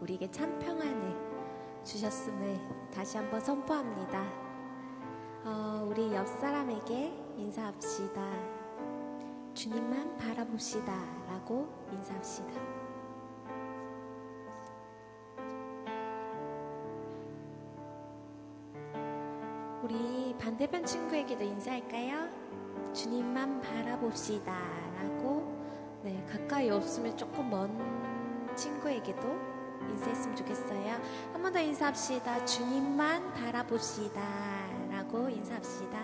우리에게 참 평안을 주셨음을 다시 한번 선포합니다. 우리 옆 사람에게 인사합시다. 주님만 바라봅시다 라고 인사합시다. 우리 반대편 친구에게도 인사할까요? 주님만 바라봅시다 라고. 네, 가까이 없으면 조금 먼 친구에게도 인사했으면 좋겠어요. 한 번 더 인사합시다. 주님만 바라봅시다 라고 인사합시다.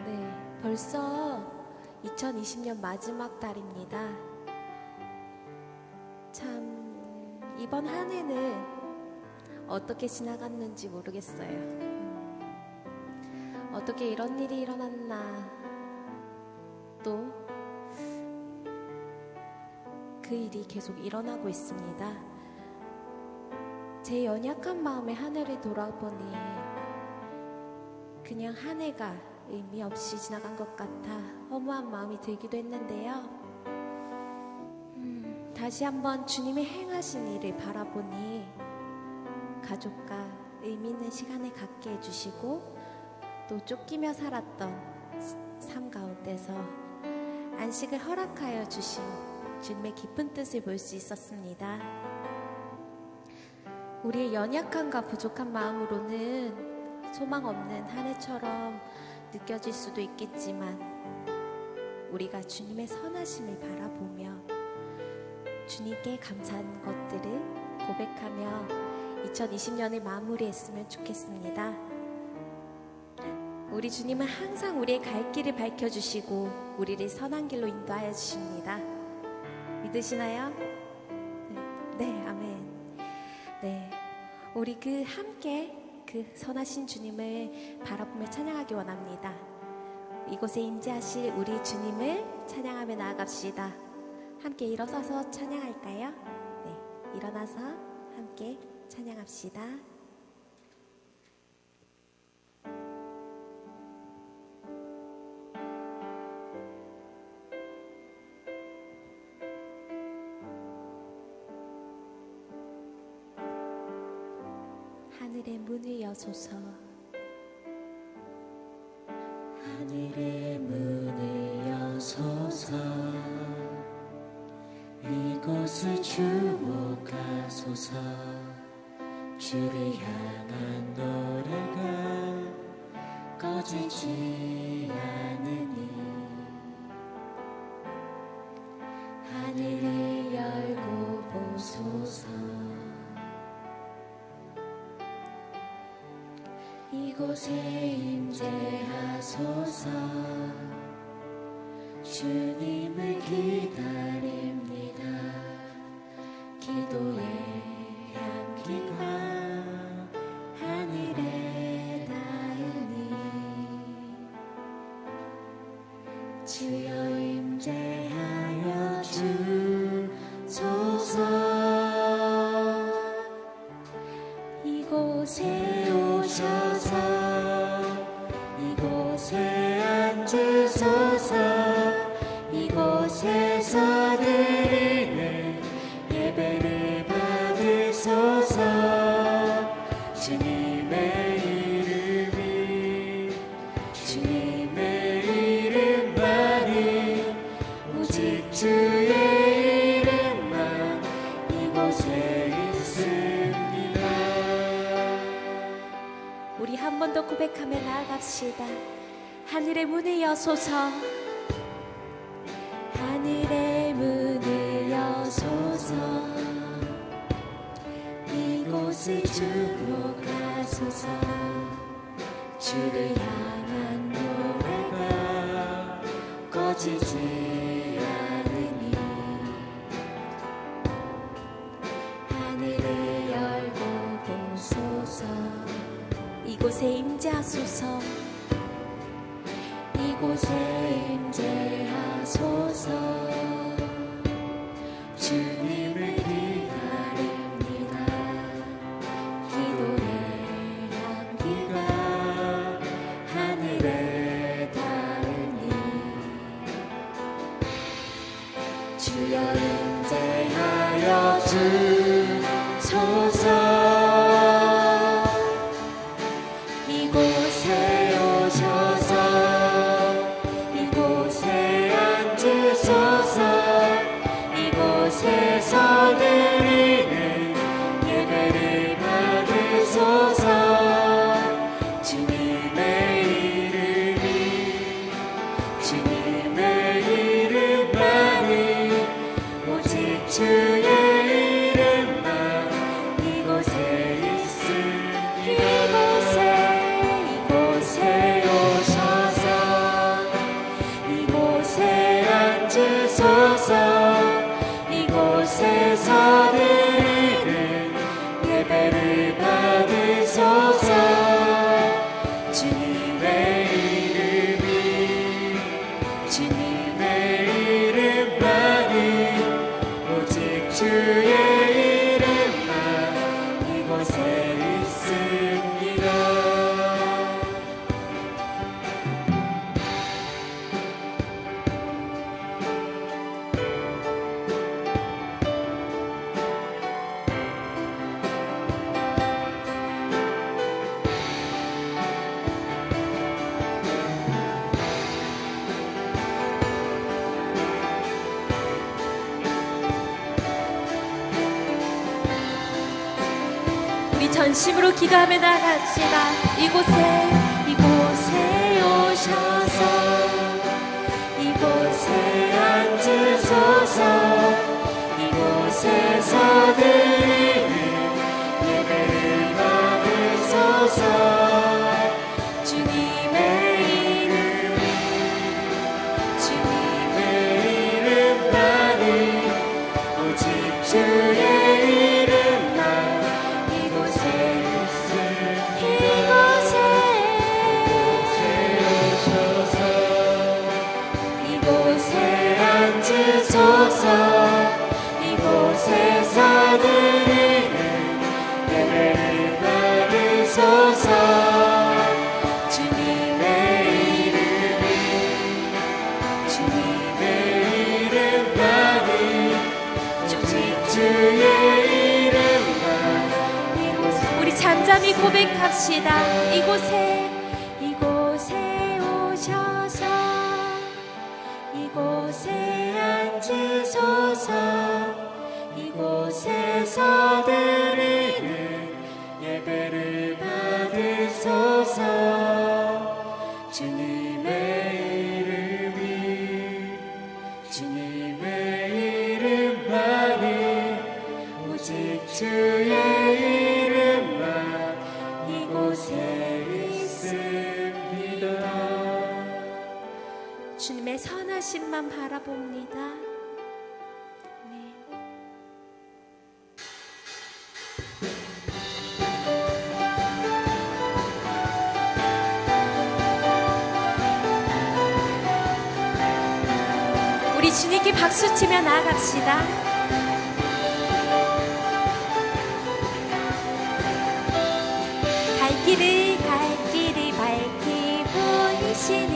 네, 벌써 2020년 마지막 달입니다. 참 이번 한 해는 어떻게 지나갔는지 모르겠어요. 어떻게 이런 일이 일어났나, 또 그 일이 계속 일어나고 있습니다. 제 연약한 마음에 한 해를 돌아보니 그냥 한 해가 의미 없이 지나간 것 같아 허무한 마음이 들기도 했는데요. 다시 한번 주님의 행하신 일을 바라보니 가족과 의미 있는 시간을 갖게 해주시고, 또 쫓기며 살았던 삶 가운데서 안식을 허락하여 주신 주님의 깊은 뜻을 볼 수 있었습니다. 우리의 연약함과 부족한 마음으로는 소망 없는 한 해처럼 느껴질 수도 있겠지만, 우리가 주님의 선하심을 바라보며 주님께 감사한 것들을 고백하며 2020년을 마무리했으면 좋겠습니다. 우리 주님은 항상 우리의 갈 길을 밝혀주시고 우리를 선한 길로 인도하여 주십니다. 믿으시나요? 네, 아멘. 네, 우리 함께 그 선하신 주님을 바라보며 찬양하기 원합니다. 이곳에 임재하실 우리 주님을 찬양하며 나아갑시다. 함께 일어서서 찬양할까요? 네, 일어나서 함께 찬양합시다. 하늘의 문을 여소서, 하늘의 문을 여소서, 이곳을 주목하소서. 주를 향한 노래가 꺼지지 않으니, 하늘을 열고 보소서. 이곳에 임재하소서. 주님을 기다립니다. 기도의 향기가 하늘에 닿으니, 주여 임재하여 주소서. 이곳에 오셔서 이곳에 앉으소서. 이곳에서 드리는 예배를 받으소서. 주님의 이름이, 주님의 이름만이, 오직 주의 이름만 이곳에 있습니다. 우리 한 번 더 고백하며 나아갑시다. 하늘의 문을 여소서, 하늘의 문을 여소서. 이곳을 주목하소서. 주를 향한 노래가 꺼지지 않으니, 하늘을 열고 보소서. 이곳에 임재하소서. 이곳에 임재하소서. 주님을 기다립니다. 기도의 향기가 하늘에 닿으니, 주여 임재하여 주소서. 이곳에 오셔서 이곳에 앉으소서. 이곳에서 드리는 예배를 받으소서. 주님의 이름만이 오직 주의 이름만 이곳에 있으니. 이곳에 오셔서 이곳에 앉으소서. 이곳에서 드리는 예배를 받으소서. 주님의 이름만이 오직 주의 이름만 이곳에 있습니다. 우리 전심으로 기도하며 나갑시다. 이곳에 오셔서 이곳에 앉으소서. 이곳에서 드리는 예배를 받으소서. 주님의 이름만이 오직 주의 이름만 이곳에 있으니. 이곳에 앉으소서. 이곳에서 드리는 예배를 받으소서. 주님의 이름만이 오직 주의 이름만 이곳에. 우리 잠잠히 고백합시다. 이곳에 오셔서 이곳에 앉으소서. 이곳에서 드리는 예배를 받으소서. 주님의 이름만이 오직 주의 이름만 이곳에 있습니다. 주님의 선하심만 바라봅니다. 아멘. 우리 주님께 박수치며 나아갑시다. 갈 길을 밝히 보이시니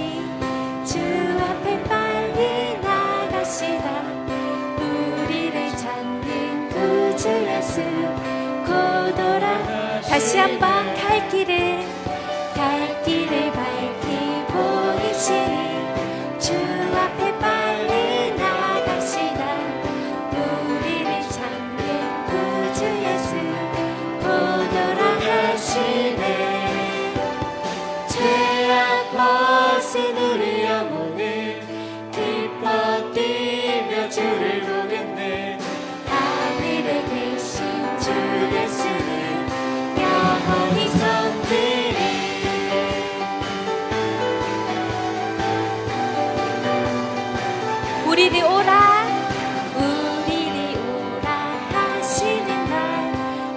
주 앞에 빨리 나가시다. 우리를 찾는 구주 예수 고도라. 다시 한번 갈 길을 밝히 보이시니 주 앞에 빨리 나가시다. 우리를 찾는 구주 예수 고도라 하시네. 죄악 벗은 우리 영혼을 기뻐 뛰며 주를 보겠네. 하늘에 계신 주 예수는 영원히 섬기리. 우리를 오라 하시는 말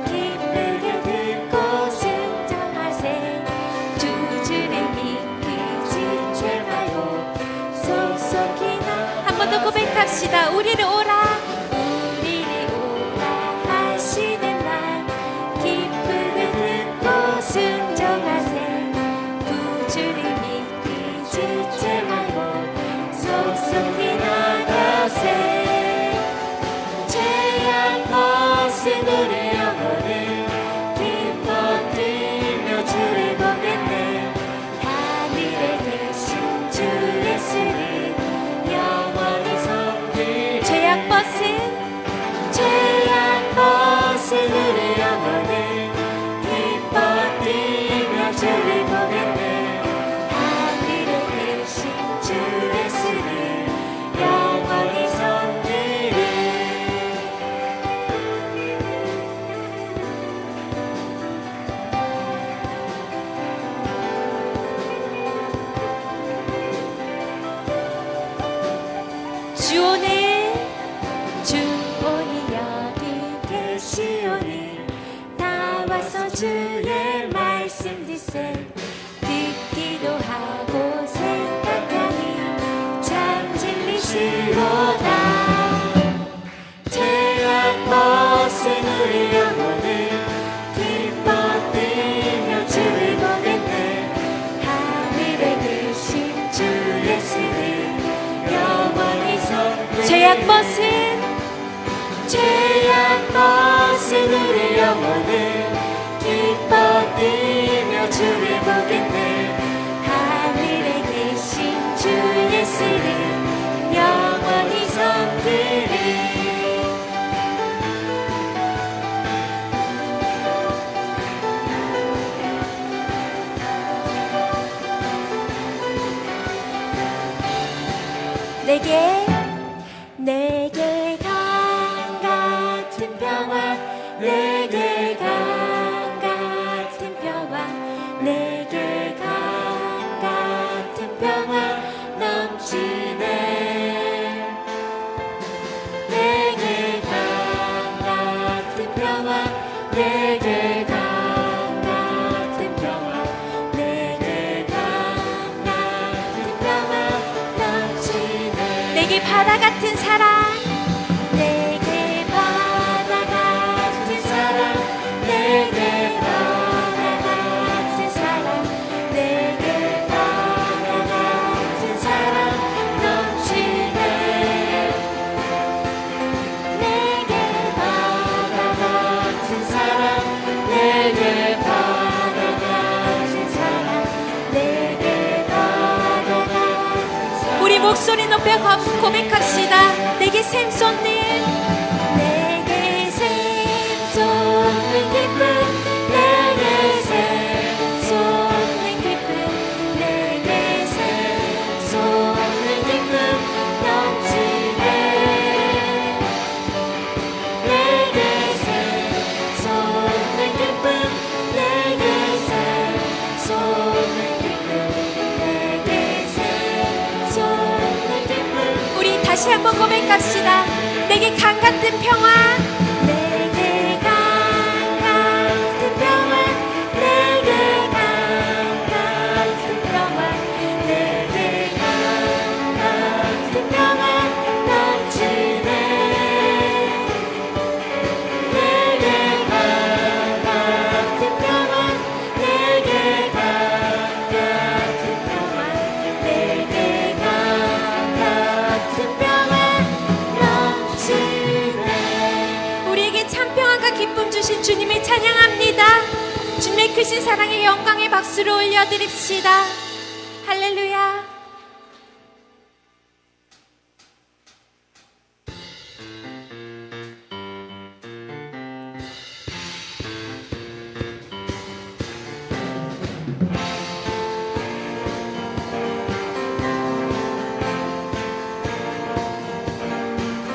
기쁘게 듣고 순종하세. 주 주를 믿기 지체 말고 속속히 나. 한 번 더 고백합시다. 우리를 오라 하시는 말 기쁘게 듣고 순종하세. 주 주를 믿기 지체 말고 속속히 나가세. 주오니 여기 계시오니 나와서 주의 말씀 듣기도 하고 생각하니 참 진리시로다. 죄악 벗은 우리 영혼을 기뻐 뛰며 주를 보겠네. 하늘에 계신 주 예수를 영원히 섬기네. 죄악 벗은 우리 영혼을 기뻐 뛰며 주를 보겠네. 하늘에 계신 주 예수를 영원히 섬기리. 내게 강 같은 평화, 내게 강 같은 평화, 내게 강 같은 평화 넘치네. 내게 강 같은 평화, 내게 강 같은 평화, 내게 강 같은 평화 넘치네. 내게 바다 같은 사랑, 내게 바다 같은 사랑, 내게 바다 같은 사랑, 내게 바다 같은 사랑 넘치네. 내게 바다 같은 사랑, 내게 바다 같은 사랑, 내게 바다 같은 사랑. 우리 목소리 높여 고백합시다. 내게 샘솟는, 내게 샘솟는 기쁨, 내게 샘솟는 기쁨, 내게 샘솟는 기쁨 넘치네. 내게 샘솟는 기쁨, 내게 샘솟는 기쁨, 내게 샘솟는 기쁨. 우리 다시 한번 고백합시다. 내게 강 같은 평화, 내게 강 같은 평화, 내게 강 같은 평화, 내게 강 같은 평화 넘치네. 내게 강 같은 평화, 내게 강 같은 평화, 내게 강 같은 평화 넘치네. 우리에게 참 평안과 기쁨 주신 주님을 찬양합니다. 주님의 크신 사랑에 영광의 박수를 올려드립시다. 할렐루야.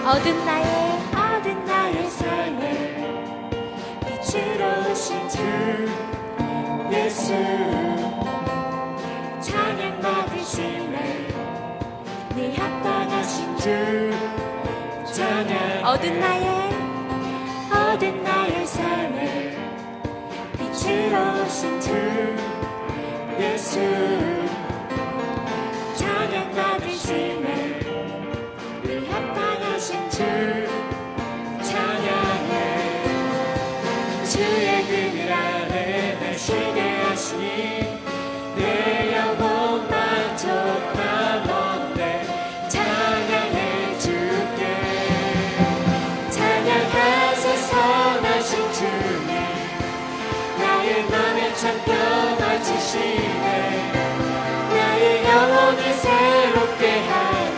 얻은 나의 삶을 빛으로 오신 주 예수 찬양 받으시네. 네 합당하신 주 찬양. 얻은 나의 삶을 빛으로 오신 주 예수 찬양 받으시네. 네 합당하신 주 찬양해. 주의 그늘 아래 날 쉬게 하시니 내 영혼 만족하건대 찬양해 주께. 찬양하세 선하신 주님, 나의 맘에 참 평화 주시네. 나의 영혼을 새롭게 하는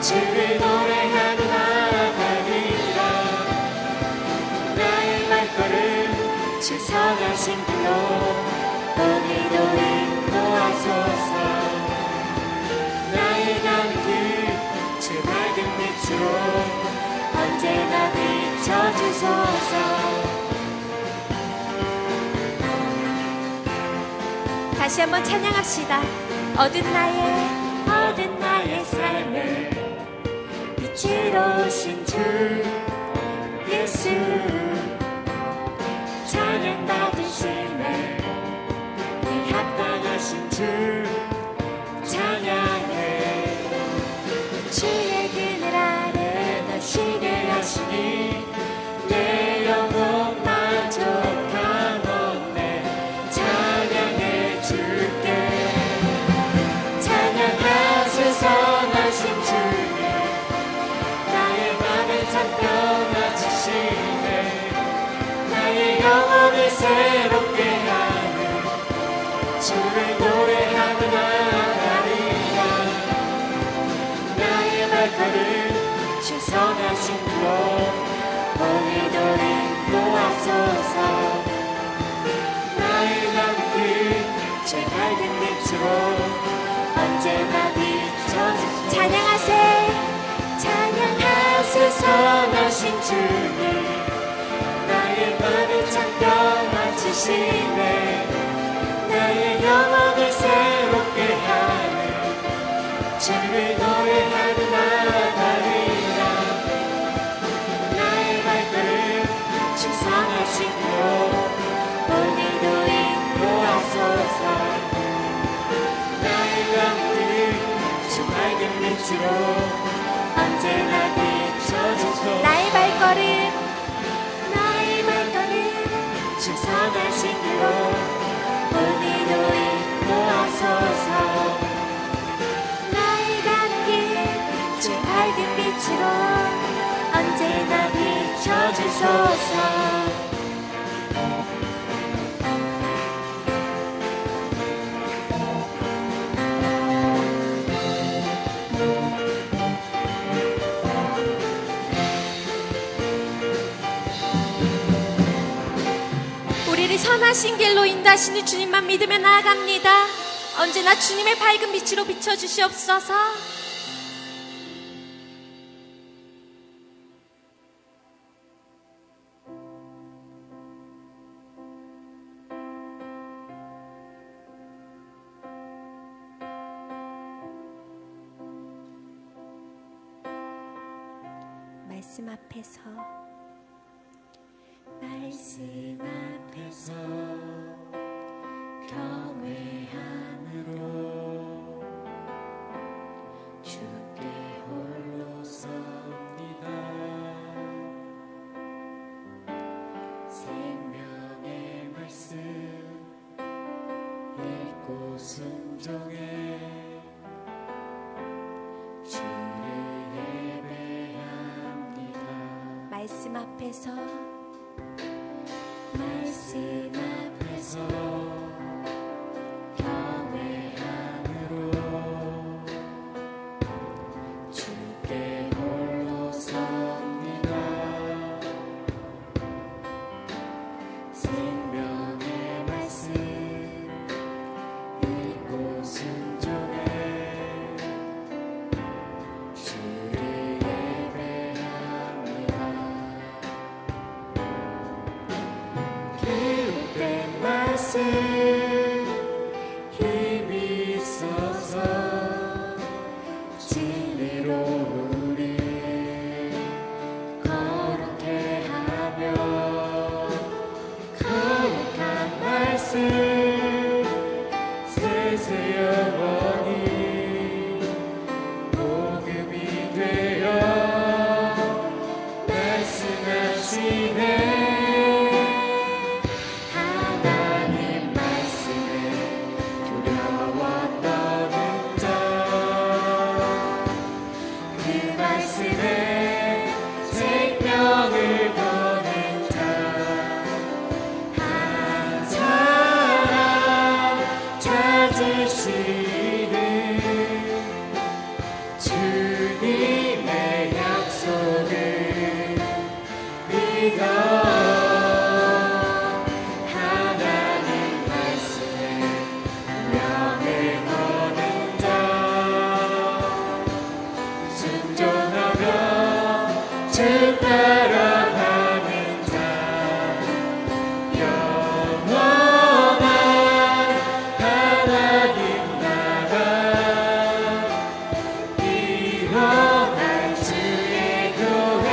주를 노래하는 하나니라. 나의 발걸음 주 선하신 길로 오늘도 인도하소서. 나의 가는 길주 밝은 빛으로 언제나 비춰주소서. 다시 한번 찬양합시다. 얻은 나의 삶을 주 예수 찬양 받으시네 이 합당하신 주 찬양해 주의 그늘 아래 날 쉬게 하시니 내 영혼 만족하노네 찬양해 줄게 찬양하세 선하신 주님 나의 맘을 잠겨놔주시네 나의 영혼을 새롭게 하는 주를 노래하며 나아가리라 나의 발걸음 주 선하신 곳 오늘도 인도하소서 나의 lam길 제 밝은 빛으로 언제나 비춰주소서 찬양하세 선하신 주님 나의 맘을 잠겨놔주시네 나의 영혼을 새롭게 하는 주를 노래하며 나아가리라 나의 발걸음 주 선하신 곳 오늘도 인도하소서 나의 lam길 주 밝은 빛으로 언제나 비춰주소서 나의 발걸음 주 선하신 곳 오늘도 인도하소서 나의 lam길 주 밝은 빛으로 언제나 비춰주소서 우리를 선하신 길로 인도하시는 주님만 믿으며 나아갑니다. 언제나 주님의 밝은 빛으로 비춰주시옵소서. 말씀 앞에서 경외함으로 주께 홀로 섭니다 생명의 말씀 읽고 순종해 주를 예배합니다 말씀 앞에서 경외함으로 주께 홀로 섭니다 생명의 말씀 읽고 순종해 주를 예배합니다 기록된 말씀 힘이 있어서 진리로 우리 거룩해 하며 거룩한 말씀 세세 영원히 복음이 되어 말씀하시네 주님의 약속을 믿어 하나님 말씀에 명을 거는 자 순종하며 주 따라가는 자 영원한 하나님 나라 일어날 주의 교회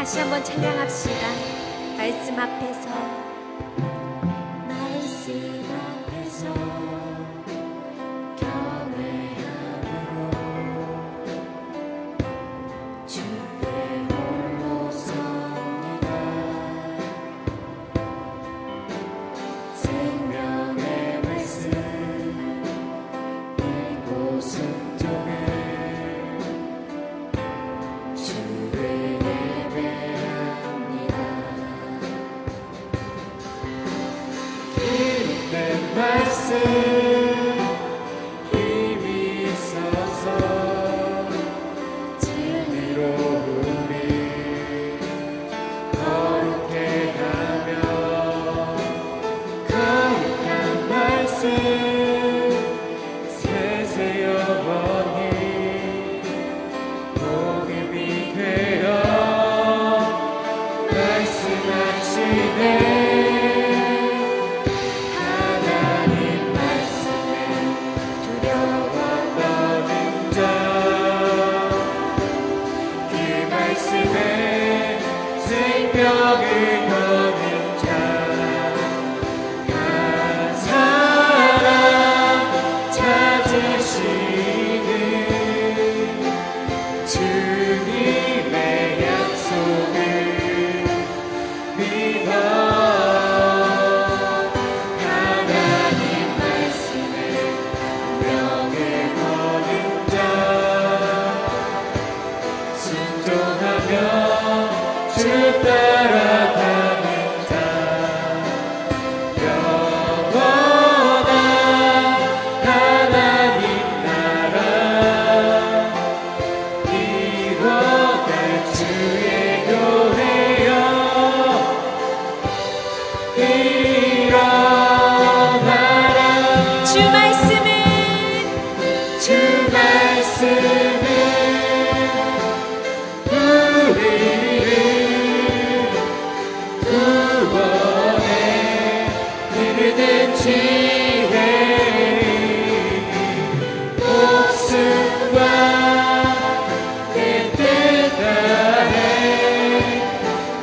다시 한번 찬양합시다. 말씀 앞에서 경외함으로 주께 홀로 섭니다. 생명의 말씀 읽고 순종해 주를 예배합니다. 기록된 말씀 힘이 있어서 진리로 우리 거룩해 하며 거룩한 말씀 세세 영원히 복음이 되어 말씀하시네. 하나님 말씀에 두려워 떠는 자, 그 말씀에 생명을 거는 자, 한 사람 찾으시는 주님의 약속을 믿어. 하나님 말씀에 명을 거는 자, 순종하며 주 따라가는 자, 영원한 하나님 나라 이뤄갈 주의 교회여 일어나라. 주 말씀은 주 말씀은 우리를 구원해 이르는 지혜 목숨과 내 뜻 다해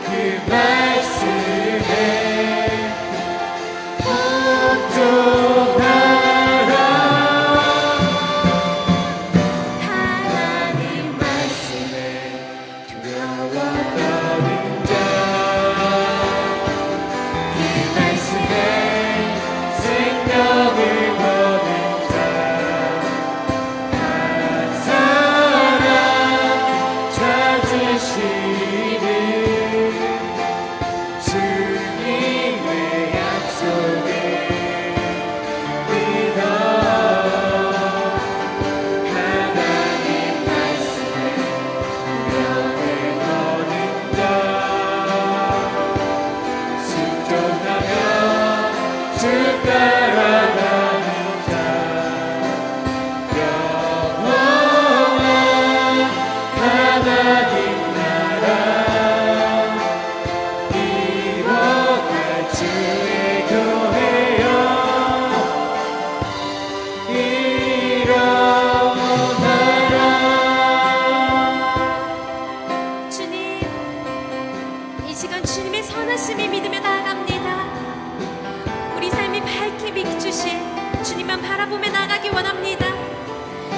그 말씀에 복종하라. 하나님 말씀에 두려워 떠는 자, 그 말씀에 생명을 거는 자, 한 사람 찾으시는 주님의 약속을 믿어. 하나님 말씀에 명을 거는 자, 순종하며 주 따라가는 자, 영원한 하나님 나라 이뤄갈 주의 교회여 일어나라. 주님, 이 시간 주님의 선하심이 믿으며 나아갑니다. 우리 삶이 밝게 비추실 주님만 바라보며 나아가기 원합니다.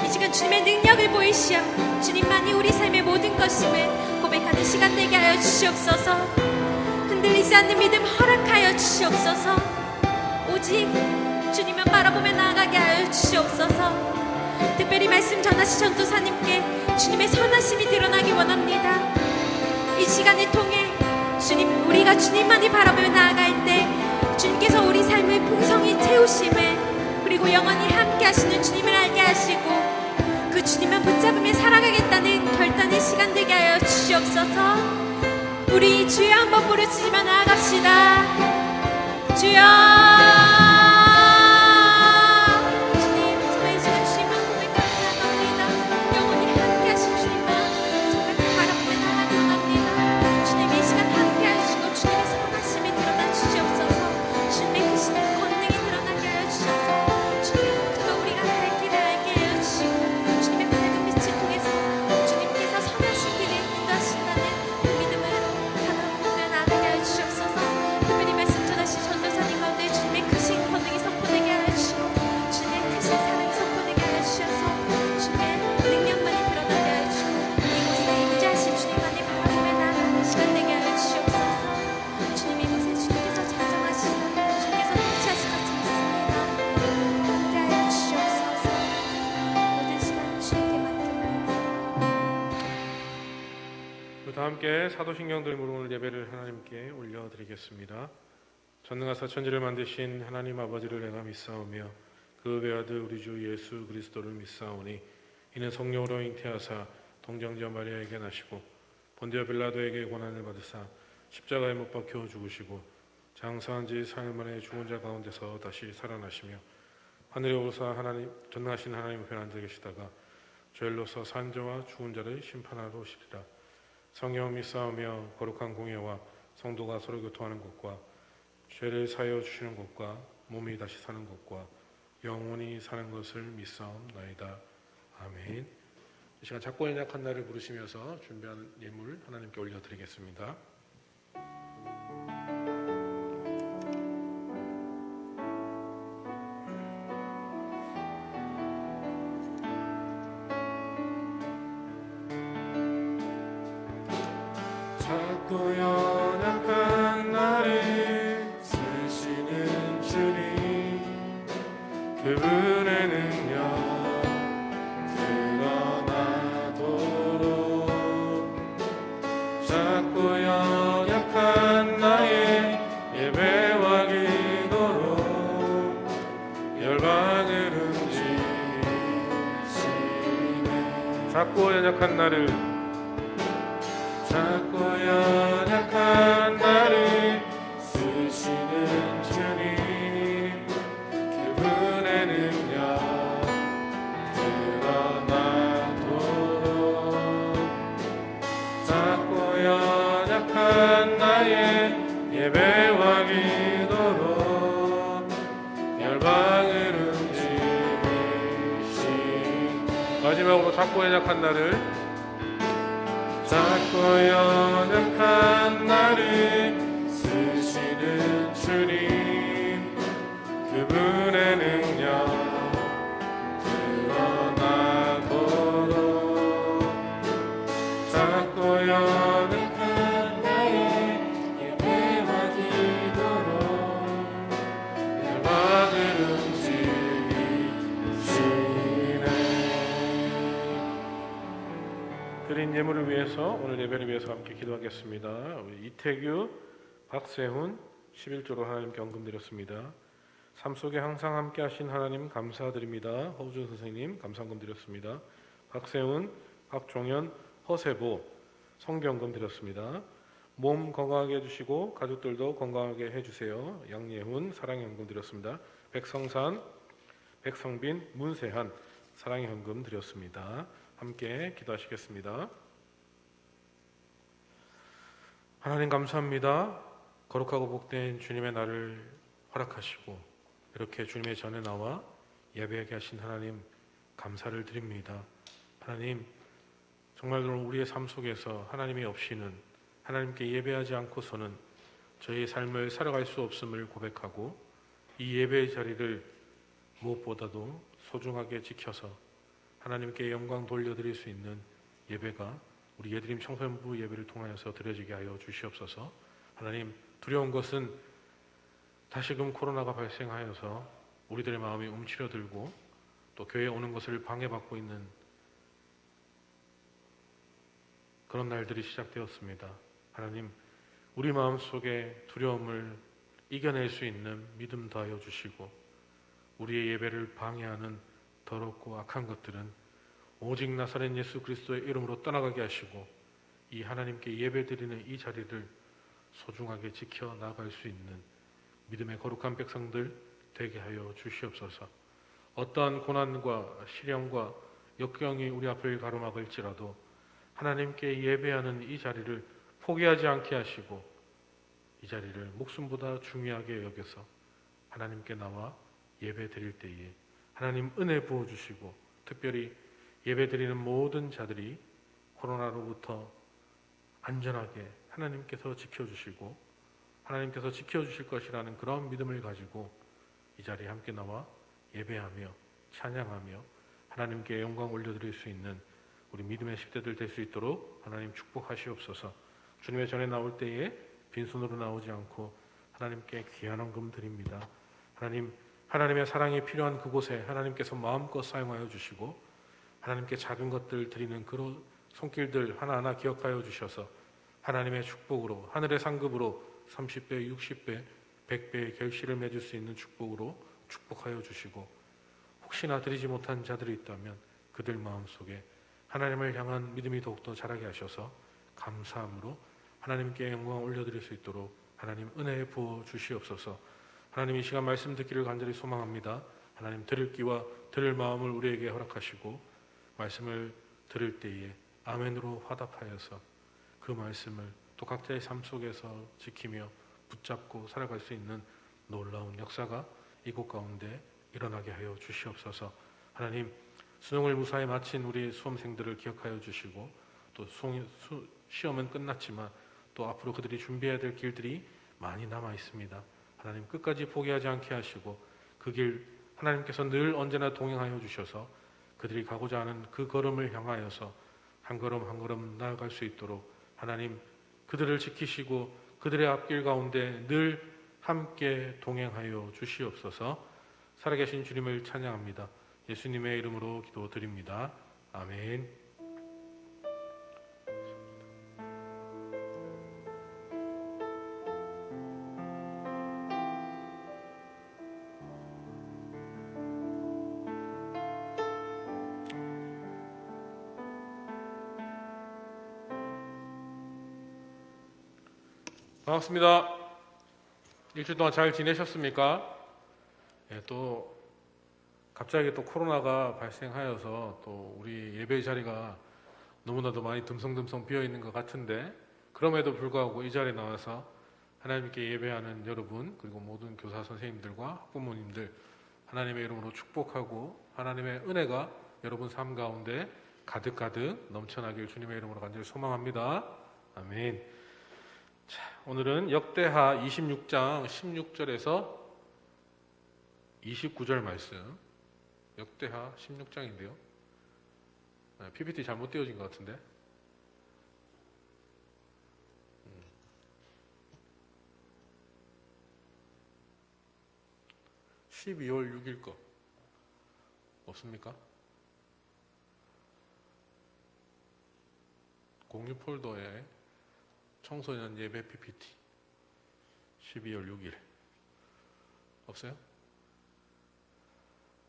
이 시간 주님의 능력을 보이시어 주님만이 우리 삶의 모든 것임을 고백하는 시간 되게 하여 주시옵소서. 흔들리지 않는 믿음 허락하여 주시옵소서. 오직 주님만 바라보며 나아가게 하여 주시옵소서. 특별히 말씀 전하시 전도사님께 주님의 선하심이 드러나기 원합니다. 이 시간을 통해 주님, 우리가 주님만이 바라보며 나아갈 때 주님께서 우리 삶을 풍성히 채우심을, 그리고 영원히 함께 하시는 주님을 알게 하시고 그 주님만 붙잡으며 살아가겠다는 결단의 시간 되게 하여 주시옵소서. 우리 주여 한번 부르짖으며 나아갑시다. 주여. 주님, 정말 이 시간 주님만 고백하며 나아갑니다. 영원히 함께 하신 주님만 정말 바라보며 나아가기 원합니다. 주님, 이 시간 함께 하시고 주님의 선하심이 드러나 주시옵소서. 주님의 크신 권능이 드러나게 하여 주셔서 주님, 그가 우리가 갈 길을 알게 하여 주시고 주님의 밝은 빛을 통해서 주님께서 선하신 길을 인도하신다는 그 믿음을 다 함께 사도신경 들음으로 오늘 예배를 하나님께 올려드리겠습니다. 전능하사 천지를 만드신 하나님 아버지를 내가 믿사오며 그 외아들 우리 주 예수 그리스도를 믿사오니 이는 성령으로 잉태하사 동정녀 마리아에게 나시고 본디오 빌라도에게 고난을 받으사 십자가에 못 박혀 죽으시고 장사한 지 사흘 만에 죽은 자 가운데서 다시 살아나시며 하늘에 오르사 하나님 전능하신 하나님 우편 앉아 계시다가 죄인로서 산 자와 죽은 자를 심판하러 오시리라. 성령 믿사오며 거룩한 공예와 성도가 서로 교통하는 것과 죄를 사하여 주시는 것과 몸이 다시 사는 것과 영원히 사는 것을 믿사옵나이다. 아멘. 이 시간 작고 연약한 날을 부르시면서 준비한 예물 하나님께 올려드리겠습니다. 작고 연약한 나를 쓰시는 주님, 그분의 능력 드러나도록 작고 연약한 나의 예배와 기도로 열방을 움직이시네. 작고 연약한 나를 작고 연약한 나를 쓰시는 주님, 그분의 능력 드러나도록 작고 연약한 나의 예배와 기도로 열방을 움직이신. 마지막으로 작고 연약한 나를 작고 연약한 나를 쓰시는 주님, 그분의 능력 드러나도록 작고 연약한 나의 예배와 기도로 열방을 움직이시네. 드린 예물을 위해서 오늘 예배를 위해서 함께 기도하겠습니다. 우리 이태규, 박세훈 11조로 하나님께 헌금 드렸습니다. 삶 속에 항상 함께 하신 하나님 감사드립니다. 허우준 선생님 감사헌금 드렸습니다. 박세훈, 박종현, 허세보 성경금 드렸습니다. 몸 건강하게 해주시고 가족들도 건강하게 해주세요. 양예훈 사랑의 헌금 드렸습니다. 백성산, 백성빈, 문세한 사랑의 헌금 드렸습니다. 함께 기도하시겠습니다. 하나님 감사합니다. 거룩하고 복된 주님의 날을 허락하시고 이렇게 주님의 전에 나와 예배하게 하신 하나님 감사를 드립니다. 하나님 정말로 우리의 삶 속에서 하나님이 없이는 하나님께 예배하지 않고서는 저희의 삶을 살아갈 수 없음을 고백하고 이 예배의 자리를 무엇보다도 소중하게 지켜서 하나님께 영광 돌려드릴 수 있는 예배가 우리 예드림 청소년부 예배를 통하여서 드려지게 하여 주시옵소서. 하나님 두려운 것은 다시금 코로나가 발생하여서 우리들의 마음이 움츠러들고 또 교회에 오는 것을 방해받고 있는 그런 날들이 시작되었습니다. 하나님 우리 마음속에 두려움을 이겨낼 수 있는 믿음 더하여 주시고 우리의 예배를 방해하는 더럽고 악한 것들은 오직 나사렛 예수 그리스도의 이름으로 떠나가게 하시고 이 하나님께 예배드리는 이 자리를 소중하게 지켜 나갈 수 있는 믿음의 거룩한 백성들 되게 하여 주시옵소서. 어떠한 고난과 시련과 역경이 우리 앞을 가로막을지라도 하나님께 예배하는 이 자리를 포기하지 않게 하시고 이 자리를 목숨보다 중요하게 여겨서 하나님께 나와 예배 드릴 때에 하나님 은혜 부어주시고 특별히 예배 드리는 모든 자들이 코로나로부터 안전하게 하나님께서 지켜주시고 하나님께서 지켜주실 것이라는 그런 믿음을 가지고 이 자리에 함께 나와 예배하며 찬양하며 하나님께 영광 올려드릴 수 있는 우리 믿음의 10대들 될 수 있도록 하나님 축복하시옵소서. 주님의 전에 나올 때에 빈손으로 나오지 않고 하나님께 귀한 헌금 드립니다. 하나님, 하나님의 사랑이 필요한 그곳에 하나님께서 마음껏 사용하여 주시고 하나님께 작은 것들 드리는 그런 손길들 하나하나 기억하여 주셔서 하나님의 축복으로 하늘의 상급으로 30배, 60배, 100배의 결실을 맺을 수 있는 축복으로 축복하여 주시고 혹시나 드리지 못한 자들이 있다면 그들 마음속에 하나님을 향한 믿음이 더욱더 자라게 하셔서 감사함으로 하나님께 영광 올려드릴 수 있도록 하나님 은혜에 부어 주시옵소서. 하나님 이 시간 말씀 듣기를 간절히 소망합니다. 하나님 들을 귀와 들을 마음을 우리에게 허락하시고 말씀을 들을 때에 아멘으로 화답하여서 그 말씀을 또 각자의 삶 속에서 지키며 붙잡고 살아갈 수 있는 놀라운 역사가 이곳 가운데 일어나게 하여 주시옵소서. 하나님 수능을 무사히 마친 우리 수험생들을 기억하여 주시고 또 시험은 끝났지만 또 앞으로 그들이 준비해야 될 길들이 많이 남아 있습니다. 하나님 끝까지 포기하지 않게 하시고 그 길 하나님께서 늘 언제나 동행하여 주셔서 그들이 가고자 하는 그 걸음을 향하여서 한 걸음 한 걸음 나아갈 수 있도록 하나님 그들을 지키시고 그들의 앞길 가운데 늘 함께 동행하여 주시옵소서. 살아계신 주님을 찬양합니다. 예수님의 이름으로 기도드립니다. 아멘. 반갑습니다. 일주일 동안 잘 지내셨습니까? 또 갑자기 또 코로나가 발생하여서 또 우리 예배 자리가 너무나도 많이 듬성듬성 비어 있는 것 같은데 그럼에도 불구하고 이 자리에 나와서 하나님께 예배하는 여러분 그리고 모든 교사 선생님들과 학부모님들 하나님의 이름으로 축복하고 하나님의 은혜가 여러분 삶 가운데 가득가득 넘쳐나길 주님의 이름으로 간절히 소망합니다. 아멘. 자, 오늘은 역대하 26장 16절에서 29절 말씀. 역대하 16장인데요. PPT 잘못 띄워진 것 같은데. 12월 6일 거 없습니까? 공유 폴더에 청소년 예배 PPT 12월 6일 없어요?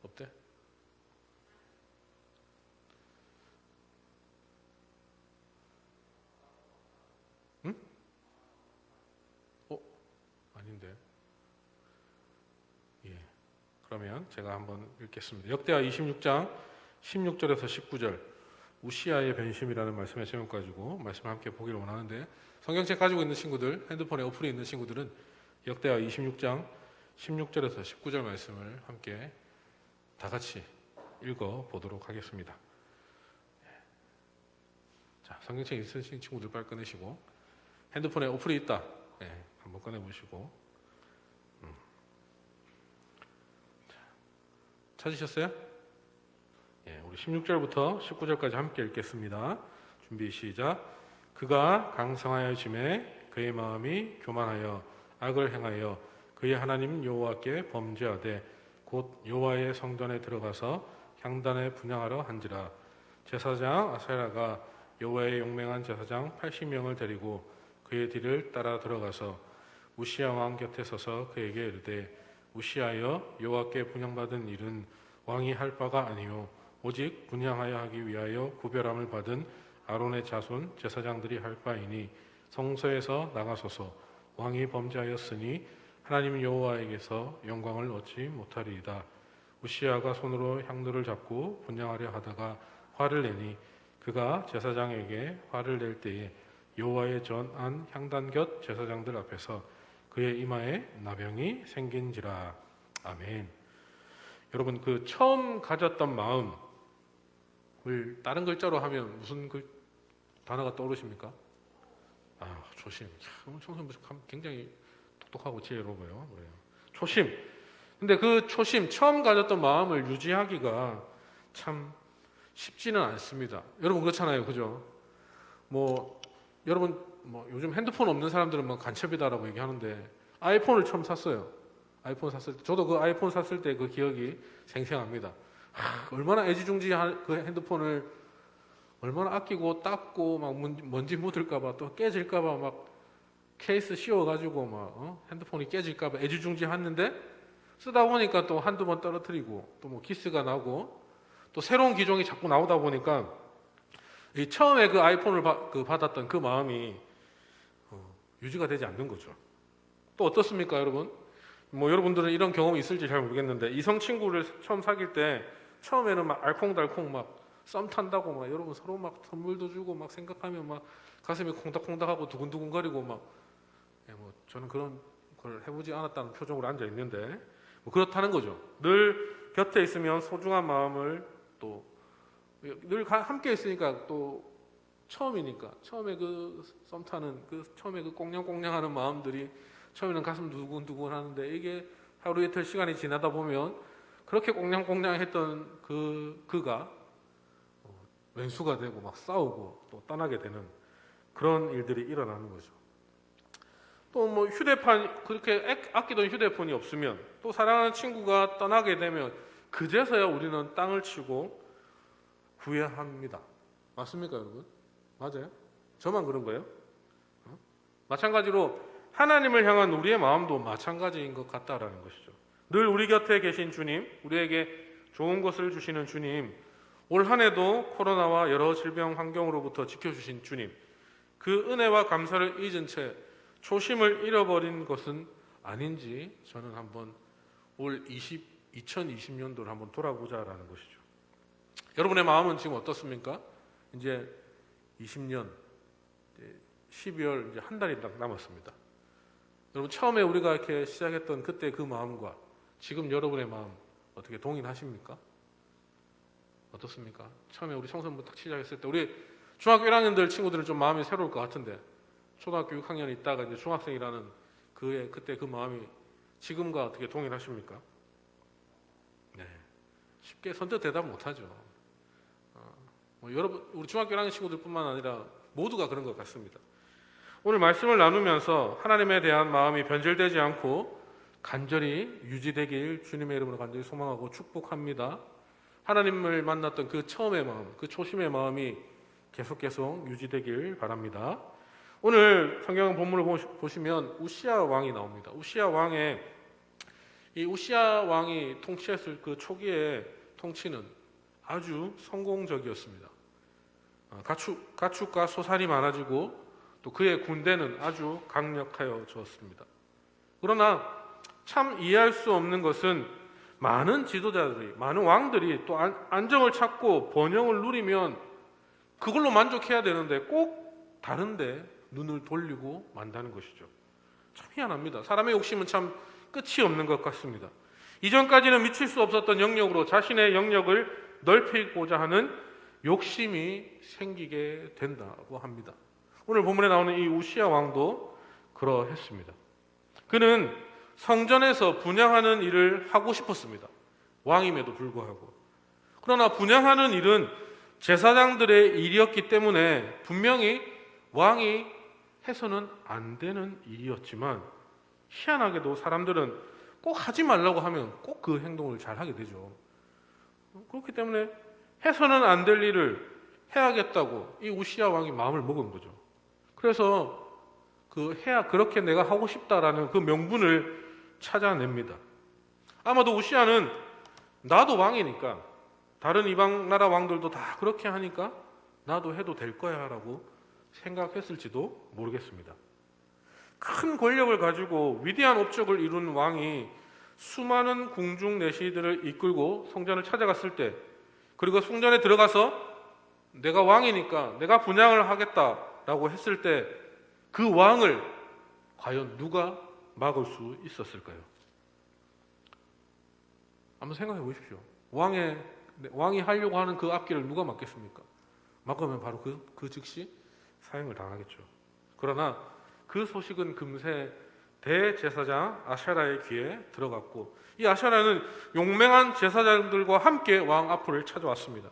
없대? 응? 아닌데. 예. 그러면 제가 한번 읽겠습니다. 역대하 26장 16절에서 19절 우시아의 변심이라는 말씀의 제목 가지고 말씀을 함께 보기를 원하는데 성경책 가지고 있는 친구들, 핸드폰에 어플이 있는 친구들은 역대하 26장 16절에서 19절 말씀을 함께 다 같이 읽어 보도록 하겠습니다. 자, 성경책 있으신 친구들 빨리 꺼내시고 핸드폰에 어플이 있다. 한번 꺼내보시고 찾으셨어요? 우리 16절부터 19절까지 함께 읽겠습니다. 준비 시작. 그가 강성하여 짐에 그의 마음이 교만하여 악을 행하여 그의 하나님 여호와께 범죄하되 곧 여호와의 성전에 들어가서 향단에 분향하러 한지라. 제사장 아사랴가 여호와의 용맹한 제사장 80명을 데리고 그의 뒤를 따라 들어가서 우시야 왕 곁에 서서 그에게 이르되 우시하여 여호와께 분향받은 일은 왕이 할 바가 아니요 오직 분향하여 하기 위하여 구별함을 받은 아론의 자손 제사장들이 할 바이니 성소에서 나가소서. 왕이 범죄하였으니 하나님 여호와에게서 영광을 얻지 못하리이다. 우시야가 손으로 향로를 잡고 분향하려 하다가 화를 내니 그가 제사장에게 화를 낼 때에 여호와의 전안 향단 곁 제사장들 앞에서 그의 이마에 나병이 생긴지라. 아멘. 여러분 그 처음 가졌던 마음을 다른 글자로 하면 무슨 단어가 떠오르십니까? 조심. 오늘 청소년 굉장히 똑똑하고 지혜로워요. 그래요. 초심. 근데 그 초심, 처음 가졌던 마음을 유지하기가 참 쉽지는 않습니다. 여러분 그렇잖아요, 그죠? 여러분 요즘 핸드폰 없는 사람들은 간첩이다라고 얘기하는데 아이폰을 처음 샀어요. 아이폰 샀을 때 저도 그 아이폰 샀을 때 그 기억이 생생합니다. 얼마나 애지중지한 그 핸드폰을 얼마나 아끼고 닦고 막 먼지 묻을까봐 또 깨질까봐 막 케이스 씌워가지고 막 핸드폰이 깨질까봐 애지중지했는데 쓰다 보니까 또 한두 번 떨어뜨리고 또 뭐 기스가 나고 또 새로운 기종이 자꾸 나오다 보니까 이 처음에 그 아이폰을 받았던 그 마음이 유지가 되지 않는 거죠. 또 어떻습니까, 여러분? 뭐 여러분들은 이런 경험이 있을지 잘 모르겠는데 이성 친구를 처음 사귈 때 처음에는 막 알콩달콩 막 썸 탄다고 막 여러분 서로 막 선물도 주고 막 생각하면 막 가슴이 콩닥콩닥하고 두근두근거리고 막 뭐 저는 그런 걸 해보지 않았다는 표정으로 앉아 있는데 뭐 그렇다는 거죠. 늘 곁에 있으면 소중한 마음을 또 늘 함께 있으니까 또 처음이니까 처음에 그 썸 타는 처음에 그 꽁냥꽁냥하는 마음들이 처음에는 가슴 두근두근 하는데 이게 하루 이틀 시간이 지나다 보면 그렇게 꽁냥꽁냥했던 그가 왼수가 되고 막 싸우고 또 떠나게 되는 그런 일들이 일어나는 거죠. 또 뭐 휴대폰 그렇게 아끼던 휴대폰이 없으면 또 사랑하는 친구가 떠나게 되면 그제서야 우리는 땅을 치고 후회합니다. 맞습니까, 여러분? 맞아요? 저만 그런 거예요? 마찬가지로 하나님을 향한 우리의 마음도 마찬가지인 것 같다라는 것이죠. 늘 우리 곁에 계신 주님, 우리에게 좋은 것을 주시는 주님, 올 한 해도 코로나와 여러 질병 환경으로부터 지켜주신 주님, 그 은혜와 감사를 잊은 채 초심을 잃어버린 것은 아닌지 저는 한번 올 2020년도를 한번 돌아보자라는 것이죠. 여러분의 마음은 지금 어떻습니까? 이제 20년 12월 이제 한 달이 딱 남았습니다. 여러분 처음에 우리가 이렇게 시작했던 그때 그 마음과 지금 여러분의 마음 어떻게 동일하십니까? 어떻습니까? 처음에 우리 청소년부 딱 시작했을 때 우리 중학교 1학년들 친구들은 좀 마음이 새로울 것 같은데 초등학교 6학년 있다가 이제 중학생이라는 그때 그 마음이 지금과 어떻게 동일하십니까? 네, 쉽게 선뜻 대답 못하죠. 여러분 우리 중학교 1학년 친구들뿐만 아니라 모두가 그런 것 같습니다. 오늘 말씀을 나누면서 하나님에 대한 마음이 변질되지 않고 간절히 유지되길 주님의 이름으로 간절히 소망하고 축복합니다. 하나님을 만났던 그 처음의 마음, 그 초심의 마음이 계속 유지되길 바랍니다. 오늘 성경 본문을 보시면 우시야 왕이 나옵니다. 우시야 왕이 통치했을 그 초기의 통치는 아주 성공적이었습니다. 가축과 소산이 많아지고 또 그의 군대는 아주 강력하여졌습니다. 그러나 참 이해할 수 없는 것은 많은 지도자들이, 많은 왕들이 또 안정을 찾고 번영을 누리면 그걸로 만족해야 되는데 꼭 다른데 눈을 돌리고 만다는 것이죠. 참 희한합니다. 사람의 욕심은 참 끝이 없는 것 같습니다. 이전까지는 미칠 수 없었던 영역으로 자신의 영역을 넓히고자 하는 욕심이 생기게 된다고 합니다. 오늘 본문에 나오는 이 우시야 왕도 그러했습니다. 그는 성전에서 분향하는 일을 하고 싶었습니다. 왕임에도 불구하고. 그러나 분향하는 일은 제사장들의 일이었기 때문에 분명히 왕이 해서는 안 되는 일이었지만 희한하게도 사람들은 꼭 하지 말라고 하면 꼭 그 행동을 잘 하게 되죠. 그렇기 때문에 해서는 안 될 일을 해야겠다고 이 우시야 왕이 마음을 먹은 거죠. 그래서 그렇게 내가 하고 싶다라는 그 명분을 찾아냅니다. 아마도 우시야는 나도 왕이니까 다른 이방 나라 왕들도 다 그렇게 하니까 나도 해도 될 거야 라고 생각했을지도 모르겠습니다. 큰 권력을 가지고 위대한 업적을 이룬 왕이 수많은 궁중 내시들을 이끌고 성전을 찾아갔을 때, 그리고 성전에 들어가서 내가 왕이니까 내가 분향을 하겠다라고 했을 때 그 왕을 과연 누가 막을 수 있었을까요? 한번 생각해 보십시오. 왕이 하려고 하는 그 앞길을 누가 막겠습니까? 막으면 바로 그 즉시 사형을 당하겠죠. 그러나 그 소식은 금세 대제사장 아샤라의 귀에 들어갔고, 이 아샤라는 용맹한 제사장들과 함께 왕 앞을 찾아왔습니다.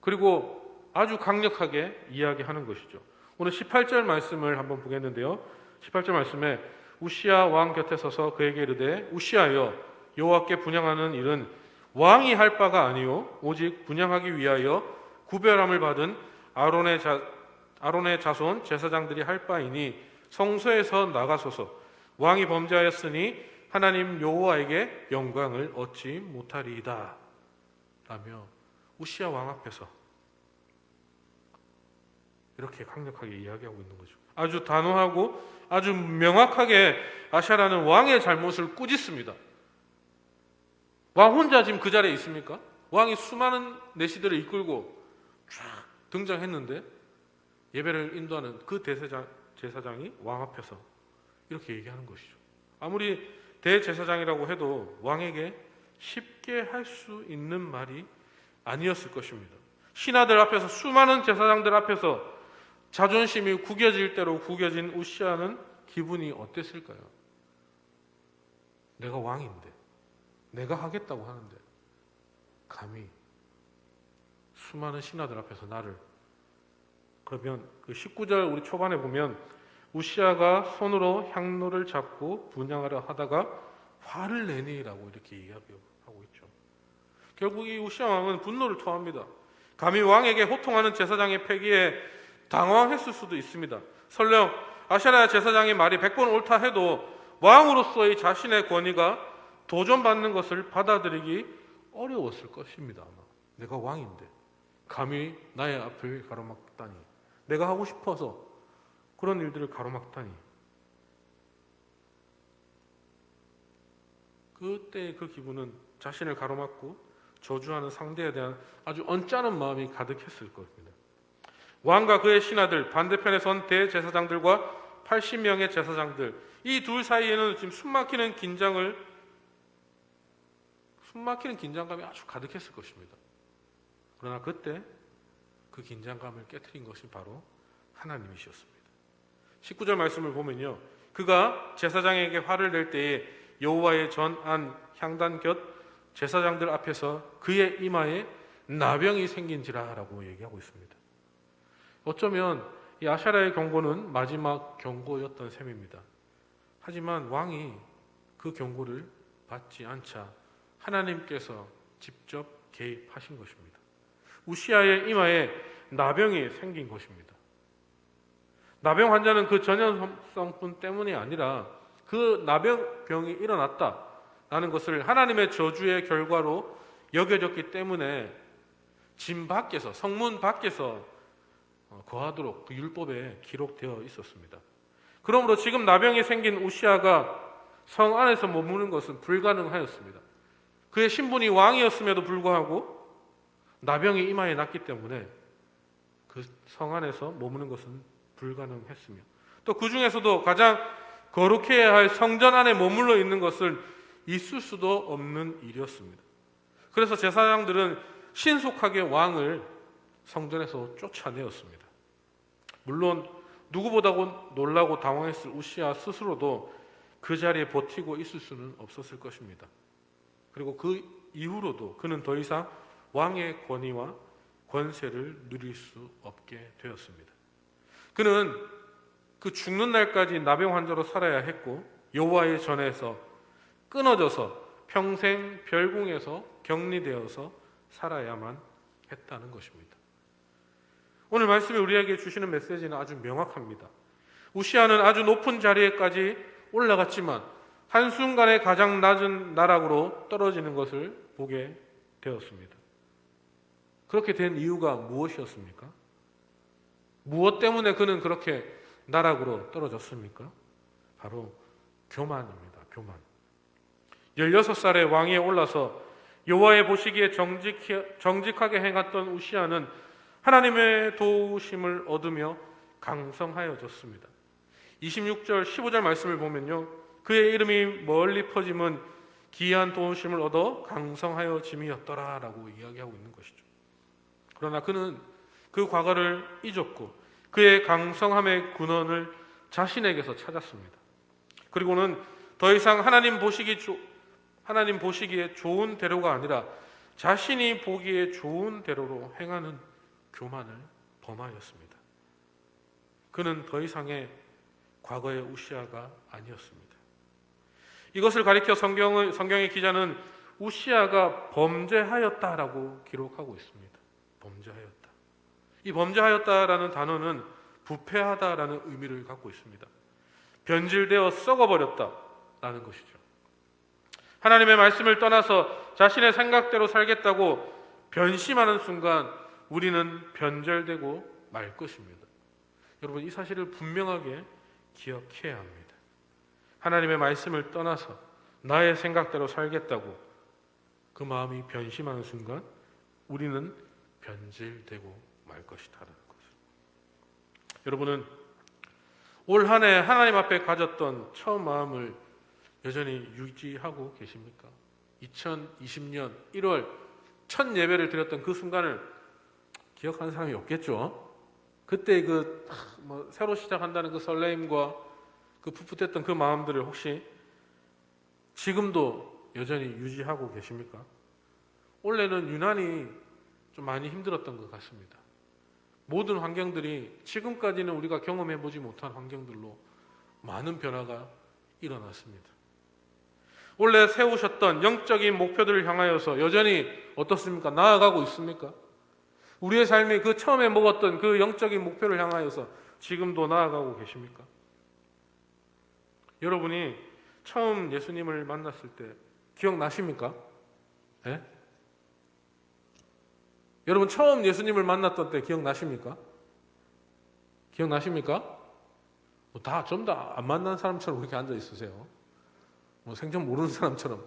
그리고 아주 강력하게 이야기하는 것이죠. 오늘 18절 말씀을 한번 보겠는데요. 18절 말씀에 우시야 왕 곁에 서서 그에게 이르되 우시야여, 여호와께 분향하는 일은 왕이 할 바가 아니요 오직 분향하기 위하여 구별함을 받은 아론의 자손 제사장들이 할 바이니 성소에서 나가소서. 왕이 범죄하였으니 하나님 여호와에게 영광을 얻지 못하리이다 라며 우시야 왕 앞에서 이렇게 강력하게 이야기하고 있는 거죠. 아주 단호하고 아주 명확하게 아샤라는 왕의 잘못을 꾸짖습니다. 왕 혼자 지금 그 자리에 있습니까? 왕이 수많은 내시들을 이끌고 쫙 등장했는데 예배를 인도하는 그 제사장이 왕 앞에서 이렇게 얘기하는 것이죠. 아무리 대제사장이라고 해도 왕에게 쉽게 할 수 있는 말이 아니었을 것입니다. 신하들 앞에서, 수많은 제사장들 앞에서 자존심이 구겨질 대로 구겨진 우시야는 기분이 어땠을까요? 내가 왕인데, 내가 하겠다고 하는데 감히 수많은 신하들 앞에서 나를. 그러면 그 19절 우리 초반에 보면 우시야가 손으로 향로를 잡고 분향하려 하다가 화를 내니라고 이렇게 이야기하고 있죠. 결국 이 우시야 왕은 분노를 토합니다. 감히 왕에게 호통하는 제사장의 패기에 당황했을 수도 있습니다. 설령 아샤랴 제사장의 말이 100번 옳다 해도 왕으로서의 자신의 권위가 도전받는 것을 받아들이기 어려웠을 것입니다. 아마. 내가 왕인데 감히 나의 앞을 가로막다니, 내가 하고 싶어서 그런 일들을 가로막다니. 그때 그 기분은 자신을 가로막고 저주하는 상대에 대한 아주 언짢은 마음이 가득했을 겁니다. 왕과 그의 신하들, 반대편에 선 대제사장들과 80명의 제사장들, 이 둘 사이에는 지금 숨막히는 긴장감이 아주 가득했을 것입니다. 그러나 그때 그 긴장감을 깨트린 것이 바로 하나님이셨습니다. 19절 말씀을 보면요, 그가 제사장에게 화를 낼 때에 여호와의 전안 향단 곁 제사장들 앞에서 그의 이마에 나병이 생긴지라 라고 얘기하고 있습니다. 어쩌면 이 아샤랴의 경고는 마지막 경고였던 셈입니다. 하지만 왕이 그 경고를 받지 않자 하나님께서 직접 개입하신 것입니다. 우시야의 이마에 나병이 생긴 것입니다. 나병 환자는 그 전염성뿐 때문이 아니라 그 나병병이 일어났다라는 것을 하나님의 저주의 결과로 여겨졌기 때문에 진 밖에서, 성문 밖에서 거하도록 그 율법에 기록되어 있었습니다. 그러므로 지금 나병이 생긴 우시야가 성 안에서 머무는 것은 불가능하였습니다. 그의 신분이 왕이었음에도 불구하고 나병이 이마에 났기 때문에 그 성 안에서 머무는 것은 불가능했으며, 또 그 중에서도 가장 거룩해야 할 성전 안에 머물러 있는 것은 있을 수도 없는 일이었습니다. 그래서 제사장들은 신속하게 왕을 성전에서 쫓아내었습니다. 물론 누구보다도 놀라고 당황했을 우시야 스스로도 그 자리에 버티고 있을 수는 없었을 것입니다. 그리고 그 이후로도 그는 더 이상 왕의 권위와 권세를 누릴 수 없게 되었습니다. 그는 그 죽는 날까지 나병 환자로 살아야 했고 여호와의 전에서 끊어져서 평생 별궁에서 격리되어서 살아야만 했다는 것입니다. 오늘 말씀이 우리에게 주시는 메시지는 아주 명확합니다. 우시야는 아주 높은 자리에까지 올라갔지만 한순간에 가장 낮은 나락으로 떨어지는 것을 보게 되었습니다. 그렇게 된 이유가 무엇이었습니까? 무엇 때문에 그는 그렇게 나락으로 떨어졌습니까? 바로 교만입니다. 교만. 16살의 왕위에 올라서 여호와의 보시기에 정직하게 행했던 우시야는 하나님의 도우심을 얻으며 강성하여졌습니다. 26절, 15절 말씀을 보면요, 그의 이름이 멀리 퍼짐은 기이한 도우심을 얻어 강성하여짐이었더라 라고 이야기하고 있는 것이죠. 그러나 그는 그 과거를 잊었고 그의 강성함의 근원을 자신에게서 찾았습니다. 그리고는 더 이상 하나님 보시기에 좋은 대로가 아니라 자신이 보기에 좋은 대로로 행하는 교만을 범하였습니다. 그는 더 이상의 과거의 우시야가 아니었습니다. 이것을 가리켜 성경의 기자는 우시야가 범죄하였다라고 기록하고 있습니다. 범죄하였다. 이 범죄하였다라는 단어는 부패하다라는 의미를 갖고 있습니다. 변질되어 썩어버렸다라는 것이죠. 하나님의 말씀을 떠나서 자신의 생각대로 살겠다고 변심하는 순간 우리는 변절되고 말 것입니다. 여러분, 이 사실을 분명하게 기억해야 합니다. 하나님의 말씀을 떠나서 나의 생각대로 살겠다고 그 마음이 변심하는 순간 우리는 변질되고 말 것이다라는 것을. 여러분은 올 한 해 하나님 앞에 가졌던 처음 마음을 여전히 유지하고 계십니까? 2020년 1월 첫 예배를 드렸던 그 순간을 기억하는 사람이 없겠죠? 그때 새로 시작한다는 그 설레임과 그 풋풋했던 그 마음들을 혹시 지금도 여전히 유지하고 계십니까? 올해는 유난히 좀 많이 힘들었던 것 같습니다. 모든 환경들이 지금까지는 우리가 경험해보지 못한 환경들로 많은 변화가 일어났습니다. 원래 세우셨던 영적인 목표들을 향하여서 여전히 어떻습니까? 나아가고 있습니까? 우리의 삶이 그 처음에 먹었던 그 영적인 목표를 향하여서 지금도 나아가고 계십니까? 여러분이 처음 예수님을 만났을 때 기억나십니까? 네? 여러분 처음 예수님을 만났던 때 기억나십니까? 기억나십니까? 다 좀 다 안 만난 사람처럼 그렇게 앉아 있으세요. 생전 모르는 사람처럼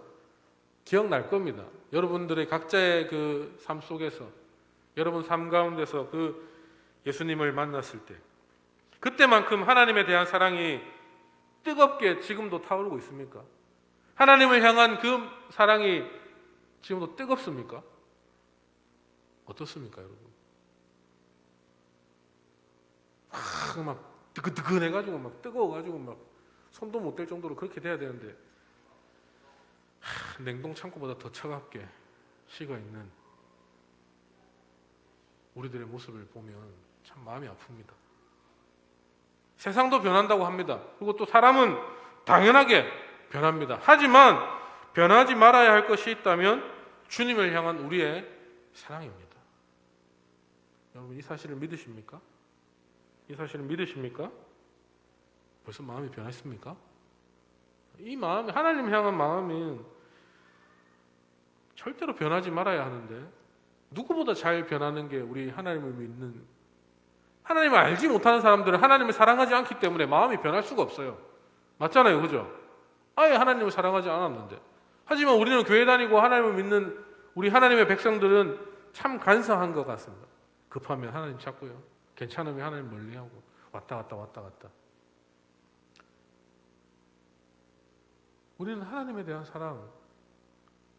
기억날 겁니다. 여러분들의 각자의 그 삶 속에서 여러분 삶 가운데서 그 예수님을 만났을 때 그때만큼 하나님에 대한 사랑이 뜨겁게 지금도 타오르고 있습니까? 하나님을 향한 그 사랑이 지금도 뜨겁습니까? 어떻습니까, 여러분? 막 뜨끈뜨끈해가지고 막 뜨거워가지고 막 손도 못 댈 정도로 그렇게 돼야 되는데 냉동 창고보다 더 차갑게 식어 있는 우리들의 모습을 보면 참 마음이 아픕니다. 세상도 변한다고 합니다. 그리고 또 사람은 당연하게 변합니다. 하지만 변하지 말아야 할 것이 있다면 주님을 향한 우리의 사랑입니다. 여러분 이 사실을 믿으십니까? 이 사실을 믿으십니까? 벌써 마음이 변했습니까? 이 마음, 하나님 향한 마음은 절대로 변하지 말아야 하는데 누구보다 잘 변하는 게 우리 하나님을 믿는, 하나님을 알지 못하는 사람들은 하나님을 사랑하지 않기 때문에 마음이 변할 수가 없어요. 맞잖아요, 그죠? 아예 하나님을 사랑하지 않았는데. 하지만 우리는 교회 다니고 하나님을 믿는 우리 하나님의 백성들은 참 간사한 것 같습니다. 급하면 하나님 찾고요, 괜찮으면 하나님 멀리하고 왔다 갔다 왔다 갔다. 우리는 하나님에 대한 사랑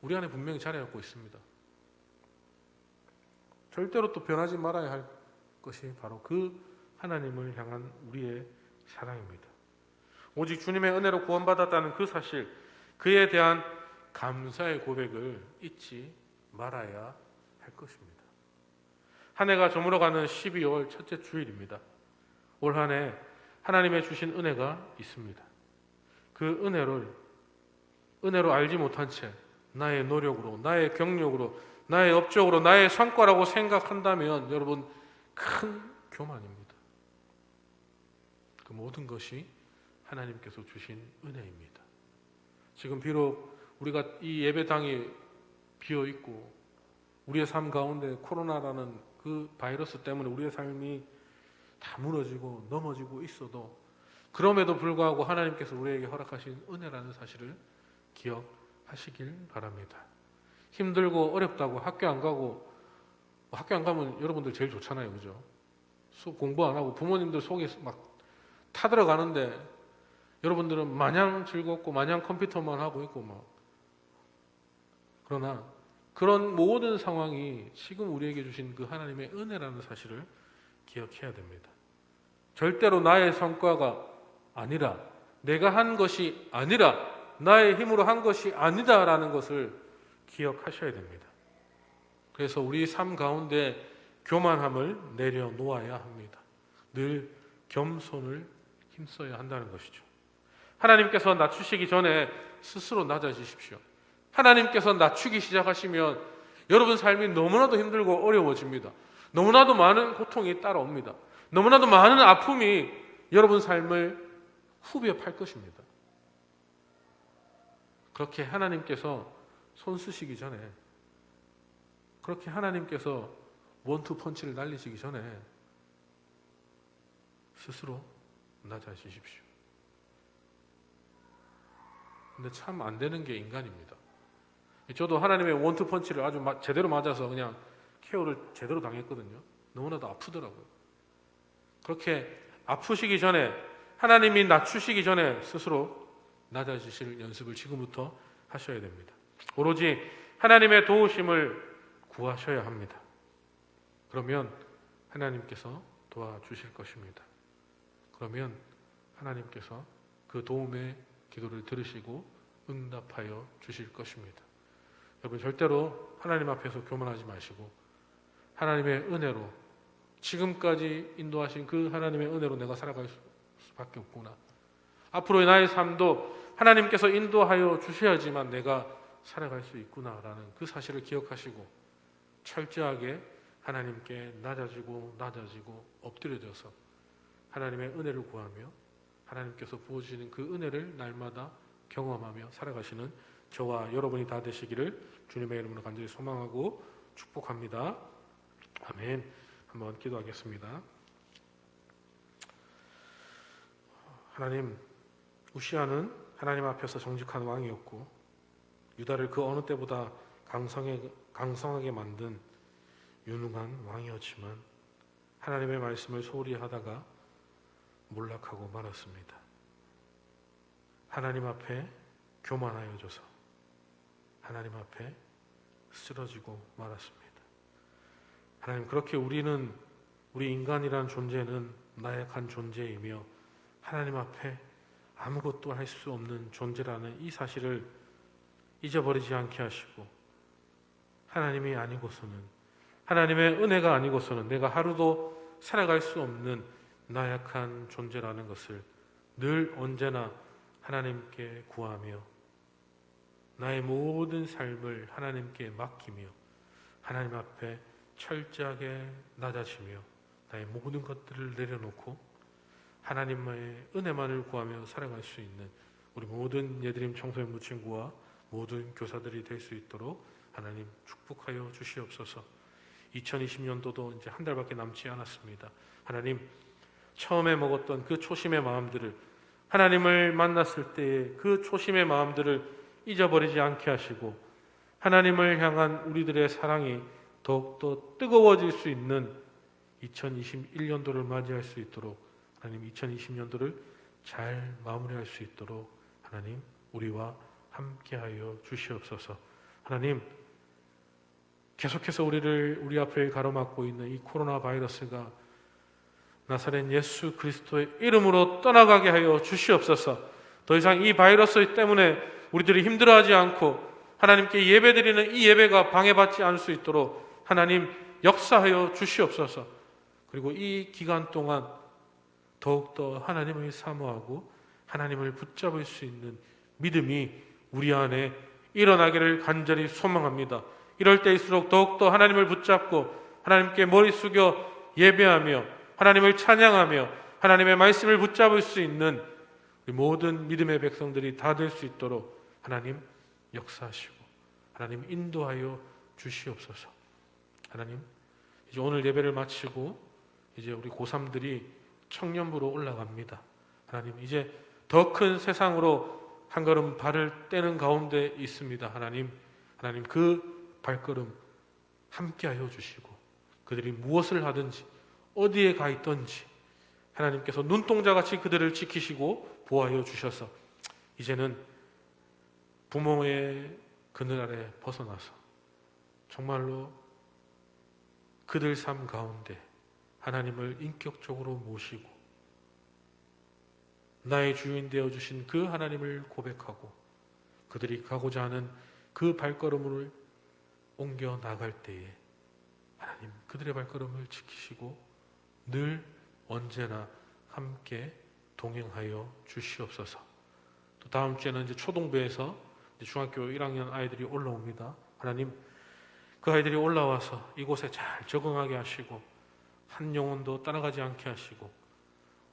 우리 안에 분명히 자리 잡고 있습니다. 절대로 또 변하지 말아야 할 것이 바로 그 하나님을 향한 우리의 사랑입니다. 오직 주님의 은혜로 구원받았다는 그 사실, 그에 대한 감사의 고백을 잊지 말아야 할 것입니다. 한 해가 저물어가는 12월 첫째 주일입니다. 올 한 해 하나님의 주신 은혜가 있습니다. 그 은혜로 알지 못한 채 나의 노력으로, 나의 경력으로, 나의 업적으로, 나의 성과라고 생각한다면 여러분 큰 교만입니다. 그 모든 것이 하나님께서 주신 은혜입니다. 지금 비록 우리가 이 예배당이 비어있고 우리의 삶 가운데 코로나라는 그 바이러스 때문에 우리의 삶이 다 무너지고 넘어지고 있어도 그럼에도 불구하고 하나님께서 우리에게 허락하신 은혜라는 사실을 기억하시길 바랍니다. 힘들고 어렵다고 학교 안 가고, 학교 안 가면 여러분들 제일 좋잖아요, 그죠? 수업 공부 안 하고 부모님들 속에 막 타들어가는데 여러분들은 마냥 즐겁고 마냥 컴퓨터만 하고 있고 막. 그러나 그런 모든 상황이 지금 우리에게 주신 그 하나님의 은혜라는 사실을 기억해야 됩니다. 절대로 나의 성과가 아니라, 내가 한 것이 아니라, 나의 힘으로 한 것이 아니다라는 것을 기억하셔야 됩니다. 그래서 우리 삶 가운데 교만함을 내려놓아야 합니다. 늘 겸손을 힘써야 한다는 것이죠. 하나님께서 낮추시기 전에 스스로 낮아지십시오. 하나님께서 낮추기 시작하시면 여러분 삶이 너무나도 힘들고 어려워집니다. 너무나도 많은 고통이 따라옵니다. 너무나도 많은 아픔이 여러분 삶을 후벼 팔 것입니다. 그렇게 하나님께서 손 쓰시기 전에, 그렇게 하나님께서 원투 펀치를 날리시기 전에 스스로 낮아지십시오. 근데 참 안 되는 게 인간입니다. 저도 하나님의 원투 펀치를 아주 제대로 맞아서 그냥 KO를 제대로 당했거든요. 너무나도 아프더라고요. 그렇게 아프시기 전에, 하나님이 낮추시기 전에 스스로 낮아지실 연습을 지금부터 하셔야 됩니다. 오로지 하나님의 도우심을 구하셔야 합니다. 그러면 하나님께서 도와주실 것입니다. 그러면 하나님께서 그 도움의 기도를 들으시고 응답하여 주실 것입니다. 여러분, 절대로 하나님 앞에서 교만하지 마시고 하나님의 은혜로, 지금까지 인도하신 그 하나님의 은혜로 내가 살아갈 수밖에 없구나. 앞으로의 나의 삶도 하나님께서 인도하여 주셔야지만 내가 살아갈 수 있구나라는 그 사실을 기억하시고 철저하게 하나님께 낮아지고 엎드려져서 하나님의 은혜를 구하며 하나님께서 부어주시는 그 은혜를 날마다 경험하며 살아가시는 저와 여러분이 다 되시기를 주님의 이름으로 간절히 소망하고 축복합니다. 아멘. 한번 기도하겠습니다. 하나님, 우시아는 하나님 앞에서 정직한 왕이었고 유다를 그 어느 때보다 강성하게 만든 유능한 왕이었지만 하나님의 말씀을 소홀히 하다가 몰락하고 말았습니다. 하나님 앞에 교만하여져서 하나님 앞에 쓰러지고 말았습니다. 하나님, 그렇게 우리 인간이란 존재는 나약한 존재이며 하나님 앞에 아무것도 할 수 없는 존재라는 이 사실을 잊어버리지 않게 하시고, 하나님이 아니고서는, 하나님의 은혜가 아니고서는 내가 하루도 살아갈 수 없는 나약한 존재라는 것을 늘 언제나 하나님께 구하며 나의 모든 삶을 하나님께 맡기며 하나님 앞에 철저하게 낮아지며 나의 모든 것들을 내려놓고 하나님의 은혜만을 구하며 살아갈 수 있는 우리 모든 예드림 청소년 무친구와 모든 교사들이 될 수 있도록 하나님 축복하여 주시옵소서. 2020년도도 이제 한 달밖에 남지 않았습니다. 하나님, 처음에 먹었던 그 초심의 마음들을, 하나님을 만났을 때의 그 초심의 마음들을 잊어버리지 않게 하시고 하나님을 향한 우리들의 사랑이 더욱더 뜨거워질 수 있는 2021년도를 맞이할 수 있도록 하나님, 2020년도를 잘 마무리할 수 있도록 하나님 우리와 함께하여 주시옵소서. 하나님, 계속해서 우리 앞을 가로막고 있는 이 코로나 바이러스가 나사렛 예수 그리스도의 이름으로 떠나가게 하여 주시옵소서. 더 이상 이 바이러스 때문에 우리들이 힘들어하지 않고 하나님께 예배드리는 이 예배가 방해받지 않을 수 있도록 하나님 역사하여 주시옵소서. 그리고 이 기간 동안 더욱더 하나님을 사모하고 하나님을 붙잡을 수 있는 믿음이 우리 안에 일어나기를 간절히 소망합니다. 이럴 때일수록 더욱더 하나님을 붙잡고 하나님께 머리 숙여 예배하며 하나님을 찬양하며 하나님의 말씀을 붙잡을 수 있는 우리 모든 믿음의 백성들이 다 될 수 있도록 하나님 역사하시고 하나님 인도하여 주시옵소서. 하나님, 이제 오늘 예배를 마치고 이제 우리 고3들이 청년부로 올라갑니다. 하나님, 이제 더 큰 세상으로 한 걸음 발을 떼는 가운데 있습니다. 하나님 그 발걸음 함께하여 주시고 그들이 무엇을 하든지 어디에 가 있든지 하나님께서 눈동자같이 그들을 지키시고 보호하여 주셔서 이제는 부모의 그늘 아래 벗어나서 정말로 그들 삶 가운데 하나님을 인격적으로 모시고 나의 주인 되어주신 그 하나님을 고백하고 그들이 가고자 하는 그 발걸음을 옮겨 나갈 때에 하나님 그들의 발걸음을 지키시고 늘 언제나 함께 동행하여 주시옵소서. 또 다음 주에는 이제 초동부에서 이제 중학교 1학년 아이들이 올라옵니다. 하나님, 그 아이들이 올라와서 이곳에 잘 적응하게 하시고 한 영혼도 따라가지 않게 하시고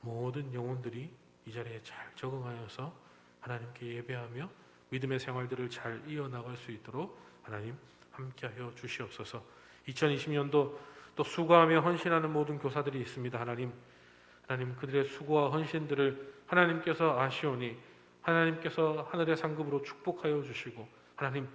모든 영혼들이 이 자리에 잘 적응하여서 하나님께 예배하며 믿음의 생활들을 잘 이어나갈 수 있도록 하나님 함께하여 주시옵소서. 2020년도 또 수고하며 헌신하는 모든 교사들이 있습니다. 하나님 그들의 수고와 헌신들을 하나님께서 아시오니 하나님께서 하늘의 상급으로 축복하여 주시고 하나님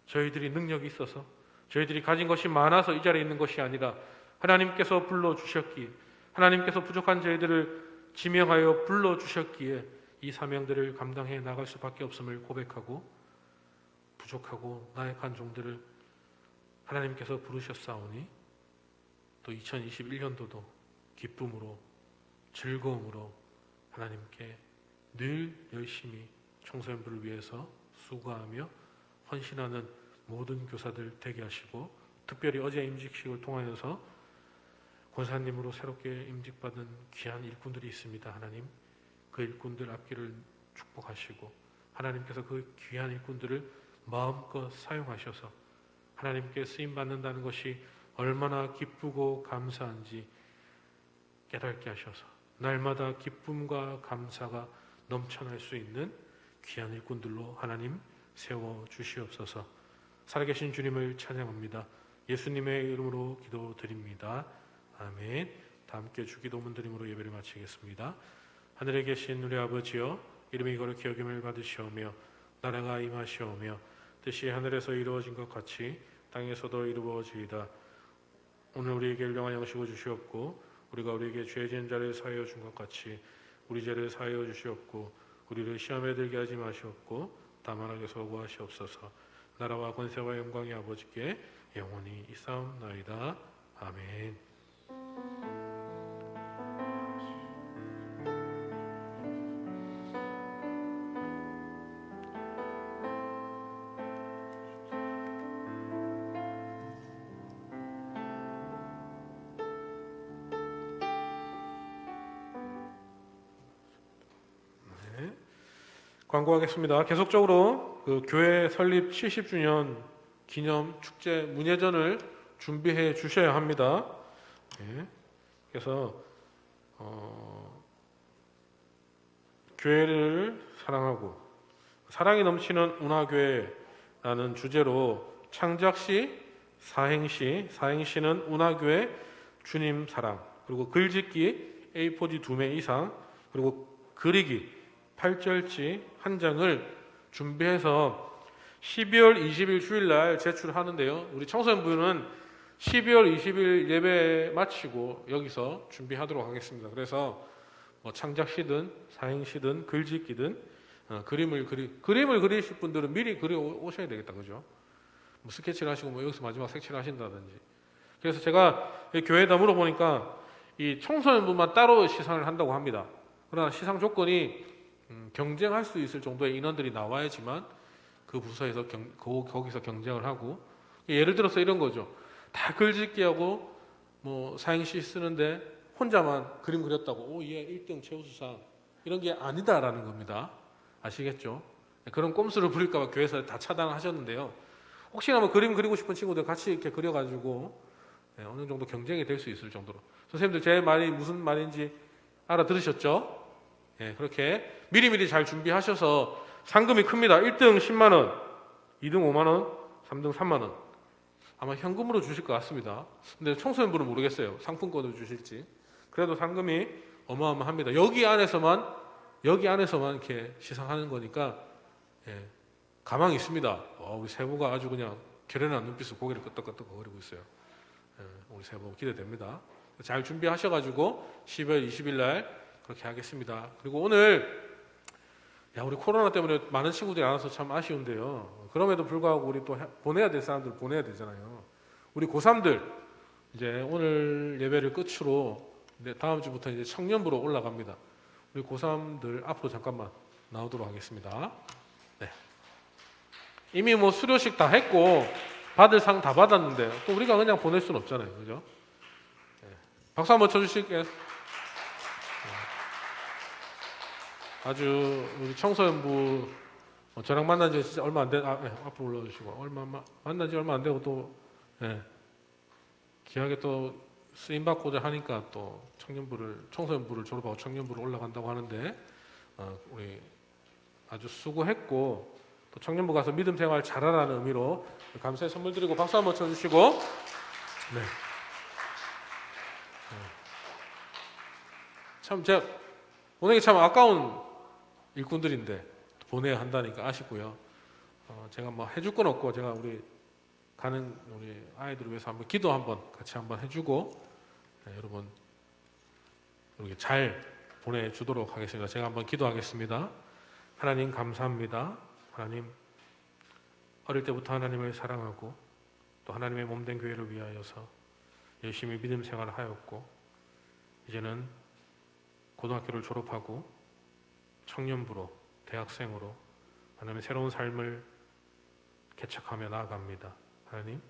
저희들이 능력이 있어서 저희들이 가진 것이 많아서 이 자리에 있는 것이 아니라 하나님께서 불러주셨기에 하나님께서 부족한 저희들을 지명하여 불러주셨기에 이 사명들을 감당해 나갈 수밖에 없음을 고백하고 부족하고 나약한 종들을 하나님께서 부르셨사오니 또 2021년도도 기쁨으로 즐거움으로 하나님께 늘 열심히 청소년부를 위해서 수고하며 헌신하는 모든 교사들 되게 하시고 특별히 어제 임직식을 통하여서 권사님으로 새롭게 임직받은 귀한 일꾼들이 있습니다. 하나님 그 일꾼들 앞길을 축복하시고 하나님께서 그 귀한 일꾼들을 마음껏 사용하셔서 하나님께 쓰임받는다는 것이 얼마나 기쁘고 감사한지 깨닫게 하셔서 날마다 기쁨과 감사가 넘쳐날 수 있는 귀한 일꾼들로 하나님 세워 주시옵소서. 살아계신 주님을 찬양합니다. 예수님의 이름으로 기도드립니다. 아멘. 다 함께 주기도문 드림으로 예배를 마치겠습니다. 하늘에 계신 우리 아버지여, 이름이 거룩히 여김을 받으시오며 나라가 임하시오며 뜻이 하늘에서 이루어진 것 같이 땅에서도 이루어지이다. 오늘 우리에게 일용할 양식을 주시옵고 우리가 우리에게 죄 지은 자를 사하여 준 것 같이 우리 죄를 사하여 주시옵고 우리를 시험에 들게 하지 마시옵고 다만 악에서 구하시옵소서. 나라와 권세와 영광이 아버지께 영원히 있사옵나이다. 아멘. 광고하겠습니다. 계속적으로 그 교회 설립 70주년 기념 축제 문예전을 준비해 주셔야 합니다. 그래서 교회를 사랑하고 사랑이 넘치는 운하교회라는 주제로 창작시, 사행시는 운하교회 주님 사랑, 그리고 글짓기 A4지 2매 이상, 그리고 그리기 8절지 한 장을 준비해서 12월 20일 주일날 제출하는데요. 우리 청소년부는 12월 20일 예배 마치고 여기서 준비하도록 하겠습니다. 그래서 뭐 창작시든 사행시든 글짓기든 그림을 그리실 분들은 미리 그려 오셔야 되겠다, 그죠? 뭐 스케치를 하시고 뭐 여기서 마지막 색칠을 하신다든지. 그래서 제가 교회에다 물어보니까 이 청소년부만 따로 시상을 한다고 합니다. 그러나 시상 조건이 경쟁할 수 있을 정도의 인원들이 나와야지만 그 부서에서 거기서 경쟁을 하고, 예를 들어서 이런 거죠. 다 글짓기하고 뭐 사행시 쓰는데 혼자만 그림 그렸다고 얘 1등 최우수상 이런 게 아니다라는 겁니다. 아시겠죠? 그런 꼼수를 부릴까 봐 교회에서 다 차단하셨는데요. 혹시나 뭐 그림 그리고 싶은 친구들 같이 이렇게 그려가지고 어느 정도 경쟁이 될 수 있을 정도로. 선생님들 제 말이 무슨 말인지 알아들으셨죠? 그렇게 미리미리 잘 준비하셔서 상금이 큽니다. 1등 10만 원, 2등 5만 원, 3등 3만 원. 아마 현금으로 주실 것 같습니다. 근데 청소년부는 모르겠어요. 상품권으로 주실지. 그래도 상금이 어마어마합니다. 여기 안에서만 이렇게 시상하는 거니까 가망이 있습니다. 우리 세부가 아주 그냥 결연한 눈빛으로 고개를 끄덕끄덕 거리고 있어요. 우리 세부 기대됩니다. 잘 준비하셔가지고 12월 20일 날 그렇게 하겠습니다. 그리고 오늘 우리 코로나 때문에 많은 친구들이 안 와서 참 아쉬운데요. 그럼에도 불구하고 우리 또 보내야 될 사람들 보내야 되잖아요. 우리 고3들 이제 오늘 예배를 끝으로 다음 주부터 이제 청년부로 올라갑니다. 우리 고3들 앞으로 잠깐만 나오도록 하겠습니다. 네. 이미 뭐 수료식 다 했고 받을 상 다 받았는데 또 우리가 그냥 보낼 수는 없잖아요, 그죠? 네. 박수 한번 쳐주실게요. 아주 우리 청소년부 저랑 만난 지 진짜 얼마 안 된, 앞으로 올라주시고 만난 지 얼마 안 되고 또 예. 귀하게 또 쓰임 받고자 하니까 또 청소년부를 졸업하고 청년부를 올라간다고 하는데 우리 아주 수고했고 또 청년부 가서 믿음 생활 잘하라는 의미로 감사의 선물 드리고 박수 한번 쳐주시고 네. 참 제가 보내기 참 아까운 일꾼들인데 보내야 한다니까 아쉽고요. 제가 뭐 해줄 건 없고 제가 우리 가는 우리 아이들을 위해서 한번 기도 한번 같이 한번 해주고 네, 여러분 이렇게 잘 보내주도록 하겠습니다. 제가 한번 기도하겠습니다. 하나님 감사합니다. 하나님 어릴 때부터 하나님을 사랑하고 또 하나님의 몸된 교회를 위하여서 열심히 믿음 생활을 하였고 이제는 고등학교를 졸업하고 청년부로 대학생으로 하나님의 새로운 삶을 개척하며 나아갑니다. 하나님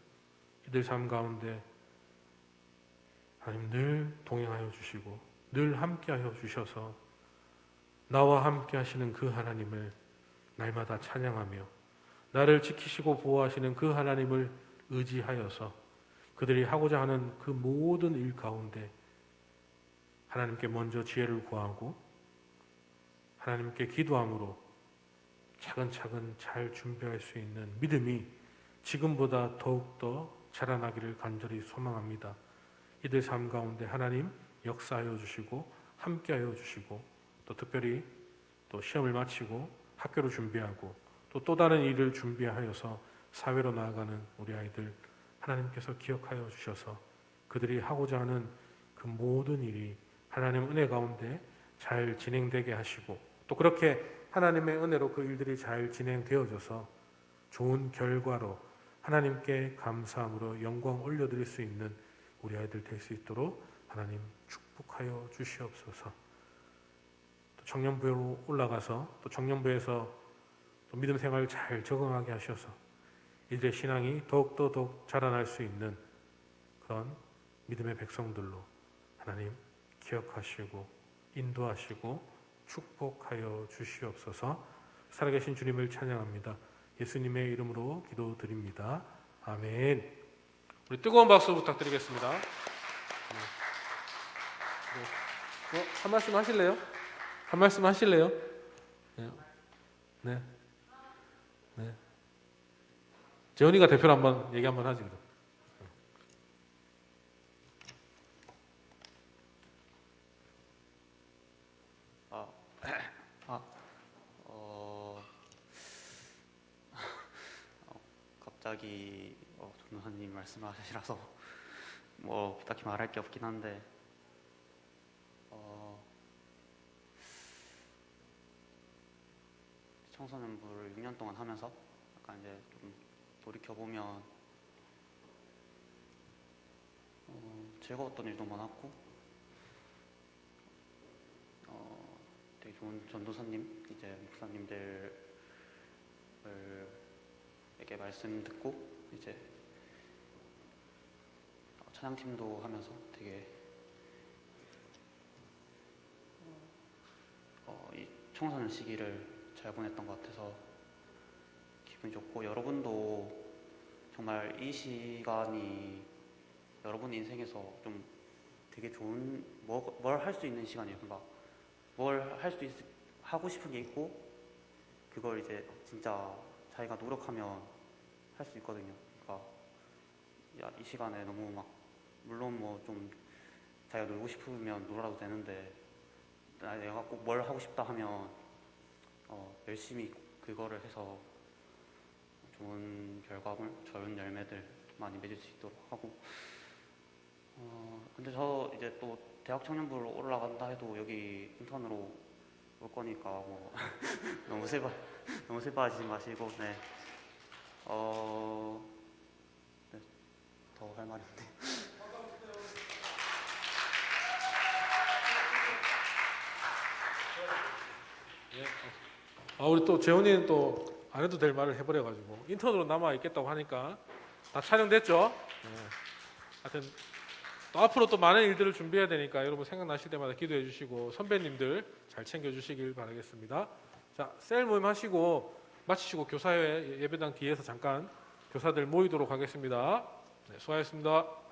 이들 삶 가운데 하나님 늘 동행하여 주시고 늘 함께하여 주셔서 나와 함께 하시는 그 하나님을 날마다 찬양하며 나를 지키시고 보호하시는 그 하나님을 의지하여서 그들이 하고자 하는 그 모든 일 가운데 하나님께 먼저 지혜를 구하고 하나님께 기도함으로 차근차근 잘 준비할 수 있는 믿음이 지금보다 더욱더 자라나기를 간절히 소망합니다. 이들 삶 가운데 하나님 역사하여 주시고 함께하여 주시고 또 특별히 또 시험을 마치고 학교를 준비하고 또 다른 일을 준비하여서 사회로 나아가는 우리 아이들 하나님께서 기억하여 주셔서 그들이 하고자 하는 그 모든 일이 하나님의 은혜 가운데 잘 진행되게 하시고 또 그렇게 하나님의 은혜로 그 일들이 잘 진행되어져서 좋은 결과로 하나님께 감사함으로 영광 올려드릴 수 있는 우리 아이들 될 수 있도록 하나님 축복하여 주시옵소서. 또 청년부로 올라가서 또 청년부에서 또 믿음 생활 잘 적응하게 하셔서 이들의 신앙이 더욱 자라날 수 있는 그런 믿음의 백성들로 하나님 기억하시고 인도하시고 축복하여 주시옵소서. 살아계신 주님을 찬양합니다. 예수님의 이름으로 기도드립니다. 아멘. 우리 뜨거운 박수 부탁드리겠습니다. 한 말씀 하실래요? 한 말씀 하실래요? 네. 네. 재훈이가 대표로 한번 얘기 한번 하지. 갑자기 전도사님 말씀하시라서 뭐 딱히 말할 게 없긴 한데 청소년부를 6년 동안 하면서 약간 이제 좀 돌이켜 보면 즐거웠던 일도 많았고 되게 좋은 전도사님 이제 목사님들에게 말씀 듣고 이제 찬양팀도 하면서 되게 이 청소년 시기를 잘 보냈던 것 같아서 기분이 좋고 여러분도 정말 이 시간이 여러분 인생에서 좀 되게 좋은 뭘 할 수 있는 시간이에요. 그러니까 뭘 하고 싶은 게 있고 그걸 이제 진짜 자기가 노력하면 할 수 있거든요. 그러니까 이 시간에 너무 막 물론 뭐 좀 자기가 놀고 싶으면 놀아도 되는데 내가 꼭 뭘 하고 싶다 하면 열심히 그거를 해서 좋은 결과물, 좋은 열매들 많이 맺을 수 있도록 하고 근데 저 이제 또 대학 청년부로 올라간다 해도 여기 인턴으로 올 거니까 뭐 너무 슬퍼하지 마시고 네. 네, 더 할 말이 없네. 우리 또 재훈이는 또 안 해도 될 말을 해버려가지고 인턴으로 남아 있겠다고 하니까 다 촬영됐죠? 네. 하여튼 또 앞으로 또 많은 일들을 준비해야 되니까 여러분 생각나실 때마다 기도해 주시고 선배님들 잘 챙겨주시길 바라겠습니다. 자, 셀 모임 하시고 마치시고 교사회 예배당 뒤에서 잠깐 교사들 모이도록 하겠습니다. 네, 수고하셨습니다.